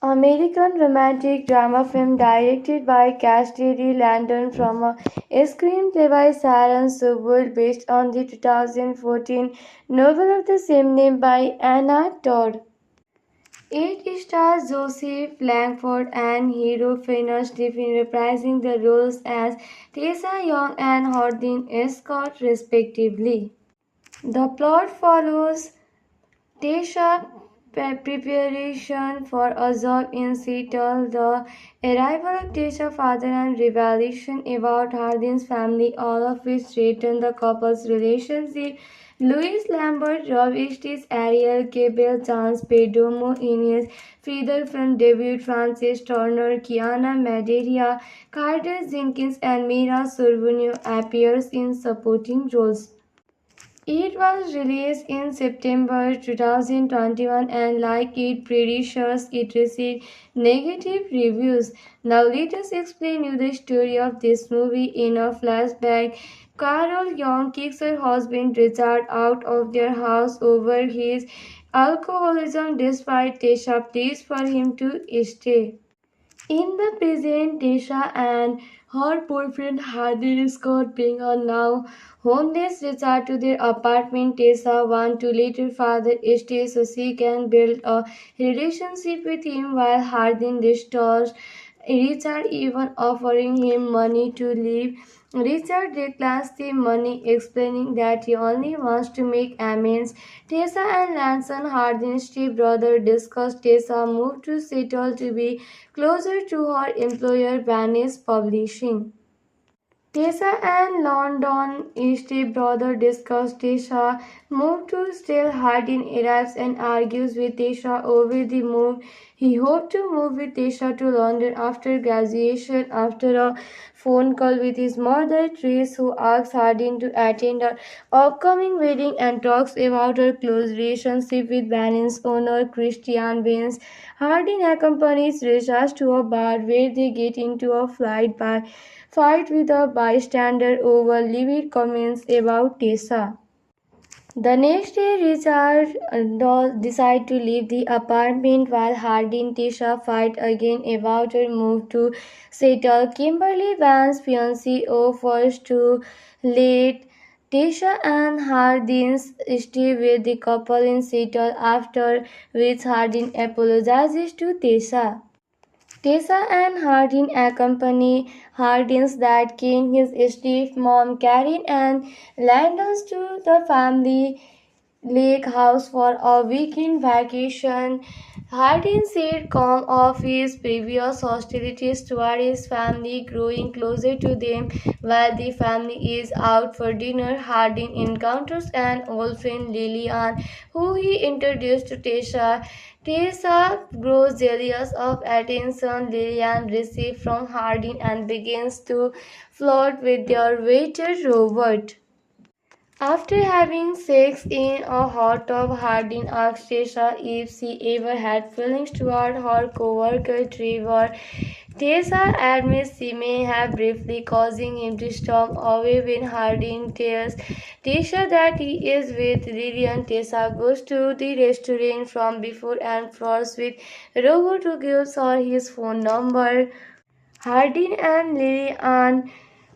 romantic drama film directed by Cassidy Landon from a screenplay by Sharon Sobel based on the 2014 novel of the same name by Anna Todd. It stars Joseph Langford and hero Fiona Stephen reprising the roles as Tessa Young and Hardin Scott respectively. The plot follows Tessa preparation for a job in Seattle, the arrival of Tessa's father and revelation about Hardin's family, all of which threaten the couple's relationship. Louis Lambert, Rob Estes, Ariel Gable, Chance Perdomo in his feature film debut, Francis Turner, Kiana Madeira, Carter Jenkins, and Mira Sorvino appears in supporting roles. It was released in September 2021 and like its predecessors, it received negative reviews. Now let us explain you the story of this movie in a flashback. Carol Young kicks her husband Richard out of their house over his alcoholism despite Tessa pleads for him to stay. In the present, Tisha and her boyfriend Hardin Scott bring a now homeless Richard to their apartment. Tessa wants to let her father stay so she can build a relationship with him while Hardin restores Richard, even offering him money to leave. Richard declines the money, explaining that he only wants to make amends. Tessa and Lanson, Hardin's stepbrother, discuss Tessa move to Seattle to be closer to her employer, Vanish Publishing. Tessa and London stepbrother discuss Tessa move to still Hardin arrives and argues with Tessa over the move. He hoped to move with Tessa to London after graduation. After a phone call with his mother, Trish, who asks Hardin to attend her upcoming wedding and talks about her close relationship with Van's owner, Christian Vance. Hardin accompanies Richard to a bar where they get into a fight with a bystander over livid comments about Tessa. The next day, Richard decides to leave the apartment while Hardy and Tisha fight again about her move to settle. Kimberly Van's fiancé offers to let Tisha and Hardin stay with the couple in Seattle, after which Hardin apologizes to Tisha. Tessa and Hardin accompany Hardin's dad Ken, his stepmom Karen, and Landons to the family lake house for a weekend vacation. Hardin said calm of his previous hostilities toward his family, growing closer to them while the family is out for dinner. Hardin encounters an old friend Lillian, who he introduced to Tessa. Tessa grows jealous of attention Lillian receives from Hardin and begins to flirt with their waiter Robert. After having sex in a hot tub, Hardin asks Tessa if she ever had feelings toward her co-worker Trevor. Tessa admits she may have, briefly causing him to storm away. When Hardin tells Tessa that he is with Lillian, Tessa goes to the restaurant from before and flirts with Robert, who gives her his phone number. Hardin and Lillian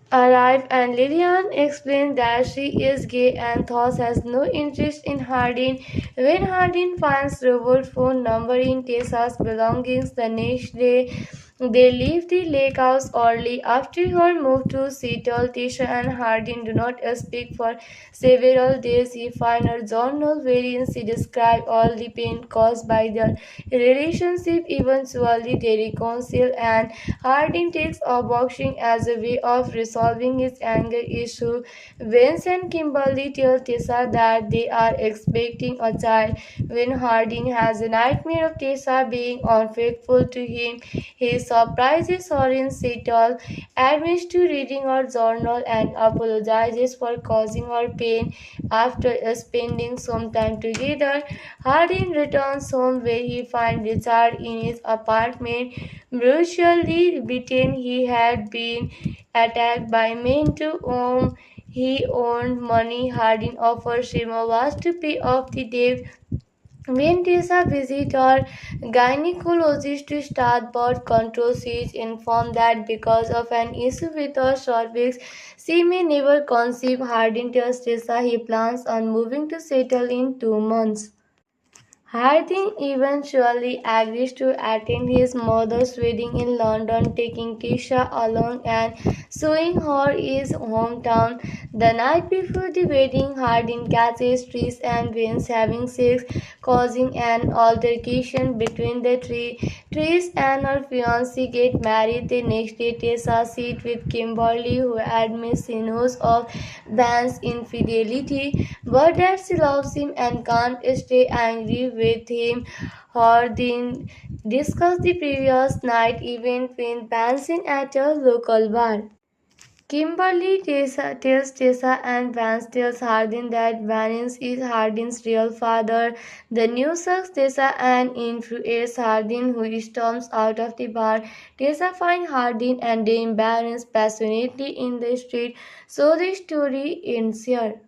arrive and Lillian explains that she is gay and thus has no interest in Hardin. When Hardin finds Robert's phone number in Tessa's belongings the next day, they leave the lake house early. After her move to Seattle, Tessa and Hardin do not speak for several days. He finds her journal wherein she describes all the pain caused by their relationship. Eventually, they reconcile, and Hardin takes up boxing as a way of resolving his anger issue. Vince and Kimberly tell Tessa that they are expecting a child. When Hardin has a nightmare of Tessa being unfaithful to him, he surprises her in Seattle, admits to reading her journal, and apologizes for causing her pain. After spending some time together, Hardin returns home where he finds Richard in his apartment, brutally beaten. He had been attacked by men to whom he owed money. Hardin offers him a was to pay off the debt. When Tessa visits her gynecologist to start birth control, she is informed that because of an issue with her cervix, she may never conceive. Hardin tells Tessa he plans on moving to settle in 2 months. Harding eventually agrees to attend his mother's wedding in London, taking Tisha along and showing her his hometown. The night before the wedding, Harding catches Trish and Vince having sex, causing an altercation between the three. Trish and her fiancé get married the next day. Tessa sits with Kimberly, who admits she knows of Van's infidelity, but that she loves him and can't stay angry with him. Hardin discussed the previous night event with Benson at a local bar. Kimberly tells Tessa and Vance tells Hardin that Vance is Hardin's real father. The news shocks Tessa and infuriates Hardin, who storms out of the bar. Tessa finds Hardin and they embrace passionately in the street. So the story ends here.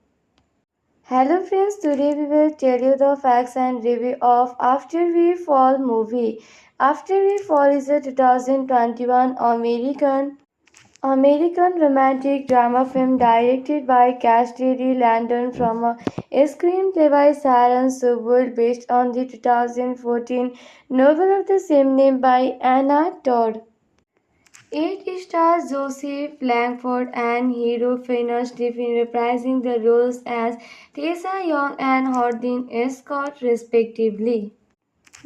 Hello friends, today we will tell you the facts and review of After We Fall movie. After We Fall is a 2021 American romantic drama film directed by Cassidy Landon from a screenplay by Sharon Sobel based on the 2014 novel of the same name by Anna Todd. It stars Joseph Langford and Hero Fiennes Stephen reprising the roles as Tessa Young and Hardin Scott respectively.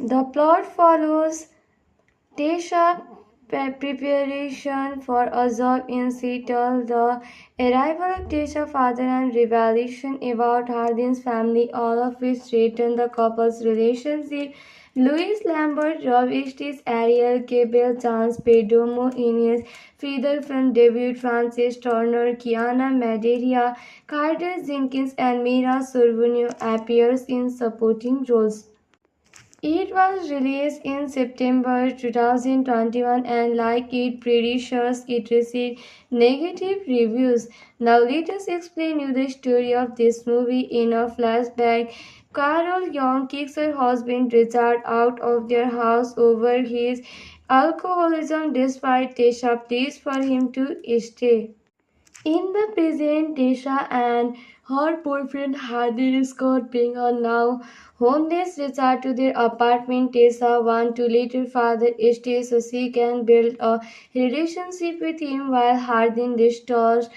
The plot follows Tessa preparation for a job in Seattle, the arrival of Tessa's father, and revelation about Hardin's family, all of which threaten the couple's relationship. Louis Lambert, Rob Estes, Ariel Gable, Chance Perdomo in his feature film debut, Frances Turner, Kiana Madeira, Carter Jenkins, and Mira Sorvino appears in supporting roles. It was released in September 2021 and like its predecessors, it received negative reviews. Now let us explain you the story of this movie in a flashback. Carol Young kicks her husband Richard out of their house over his alcoholism despite Tessa pleads for him to stay. In the present, Tisha and her boyfriend Hardin Scott being are now homeless return to their apartment. Tessa wants to let her father stay so she can build a relationship with him while Hardin restores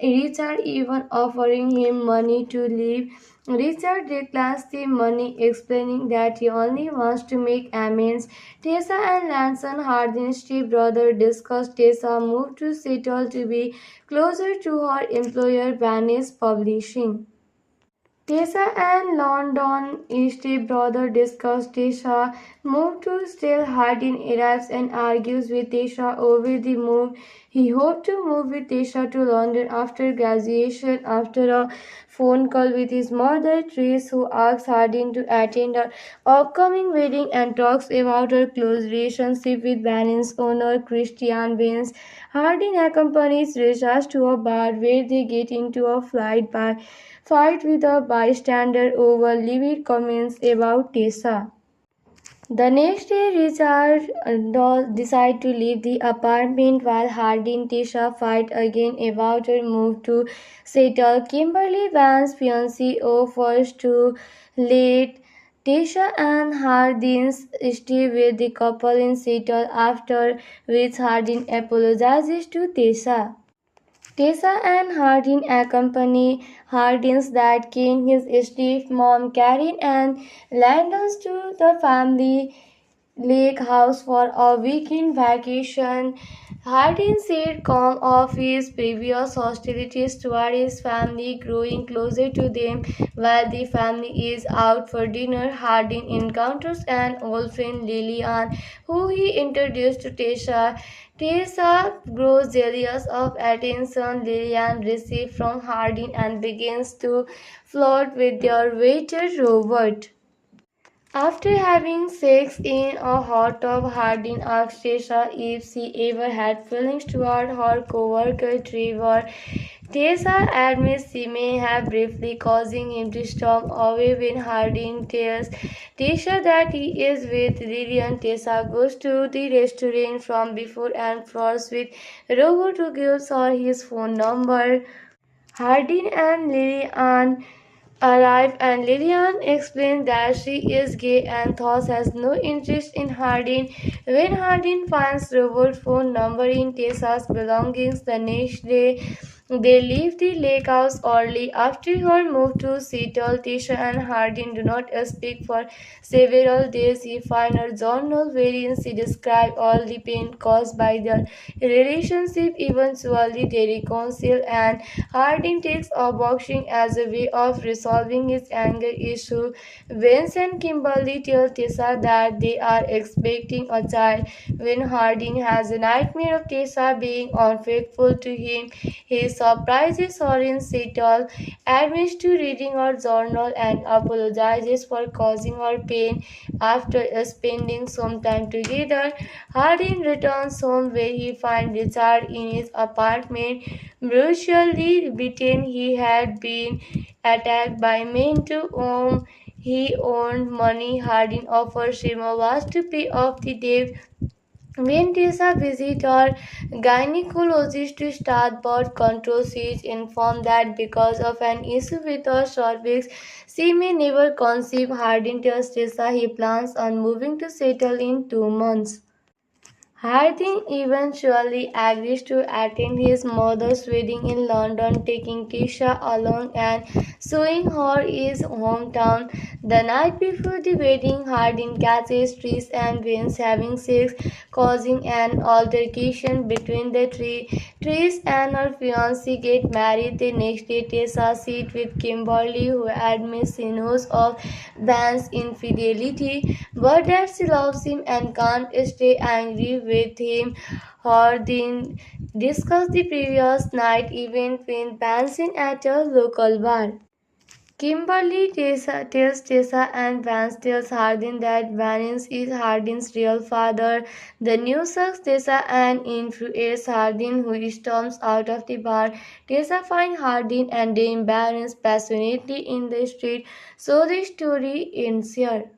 Richard, even offering him money to leave. Richard declines the money, explaining that he only wants to make amends. Tessa and Lanson Hardin's stepbrother discuss Tessa move to Seattle to be closer to her employer Vanish Publishing. Tessa and London stepbrother discuss Tessa move to Still Hardin arrives and argues with Tessa over the move. He hoped to move with Tessa to London after graduation. After a phone call with his mother, Trace, who asks Hardin to attend her upcoming wedding and talks about her close relationship with Vanish's owner Christian Vance, Hardin accompanies Tessa to a bar where they get into a fight with a bystander over livid comments about Tessa. The next day, Richard decides to leave the apartment while Hardy and Tisha fight again about her move to settle. Kimberly Vance's fiancé offers to let Tisha and Hardin stay with the couple in Seattle, after which Hardin apologizes to Tisha. Tessa and Hardin accompany Hardin's dad Ken, his stepmom Karen, and Landons to the family lake house for a weekend vacation. Hardin said calm of his previous hostilities toward his family, growing closer to them while the family is out for dinner. Hardin encounters an old friend Lillian, who he introduced to Tessa. Tessa grows jealous of attention Lillian receives from Hardin and begins to flirt with their waiter Robert. After having sex in a hot tub, Hardin asks Tessa if she ever had feelings toward her co-worker Trevor. Tessa admits she may have, briefly causing him to storm away when Hardin tells Tessa that he is with Lillian. Tessa goes to the restaurant from before and flirts with Robert, who gives her his phone number. Hardin and Lillian arrive and Lillian explains that she is gay and thus has no interest in Hardin. When Hardin finds Robert's phone number in Tessa's belongings the next day, they leave the lake house early. After her move to Seattle, Tessa and Hardin do not speak for several days. He finds her journal wherein she describes all the pain caused by their relationship. Eventually, they reconcile and Hardin takes up boxing as a way of resolving his anger issue. Vince and Kimberly tell Tessa that they are expecting a child. When Hardin has a nightmare of Tessa being unfaithful to him, he surprises her in Seattle, admits to reading her journal, and apologizes for causing her pain. After spending some time together, Hardin returns home where he finds Richard in his apartment, brutally beaten. He had been attacked by men to whom he owed money. Hardin offers him a was to pay off the debt. When Tessa visits her gynecologist to start birth control, she is informed that because of an issue with her cervix, she may never conceive. Hardin tells Tessa he plans on moving to settle in 2 months. Harding eventually agrees to attend his mother's wedding in London, taking Tisha along and showing her his hometown. The night before the wedding, Harding catches Trish and Vince having sex, causing an altercation between the three. Trish and her fiancé get married the next day. Tessa sits with Kimberly, who admits she knows of Vance's infidelity, but that she loves him and can't stay angry with him. Hardin discussed the previous night event with Vance at a local bar. Tells Tessa and Vance tells Hardin that Vance is Hardin's real father. The news sucks Tessa and infuriates Hardin, who storms out of the bar. Tessa finds Hardin and they embrace passionately in the street. So the story ends here.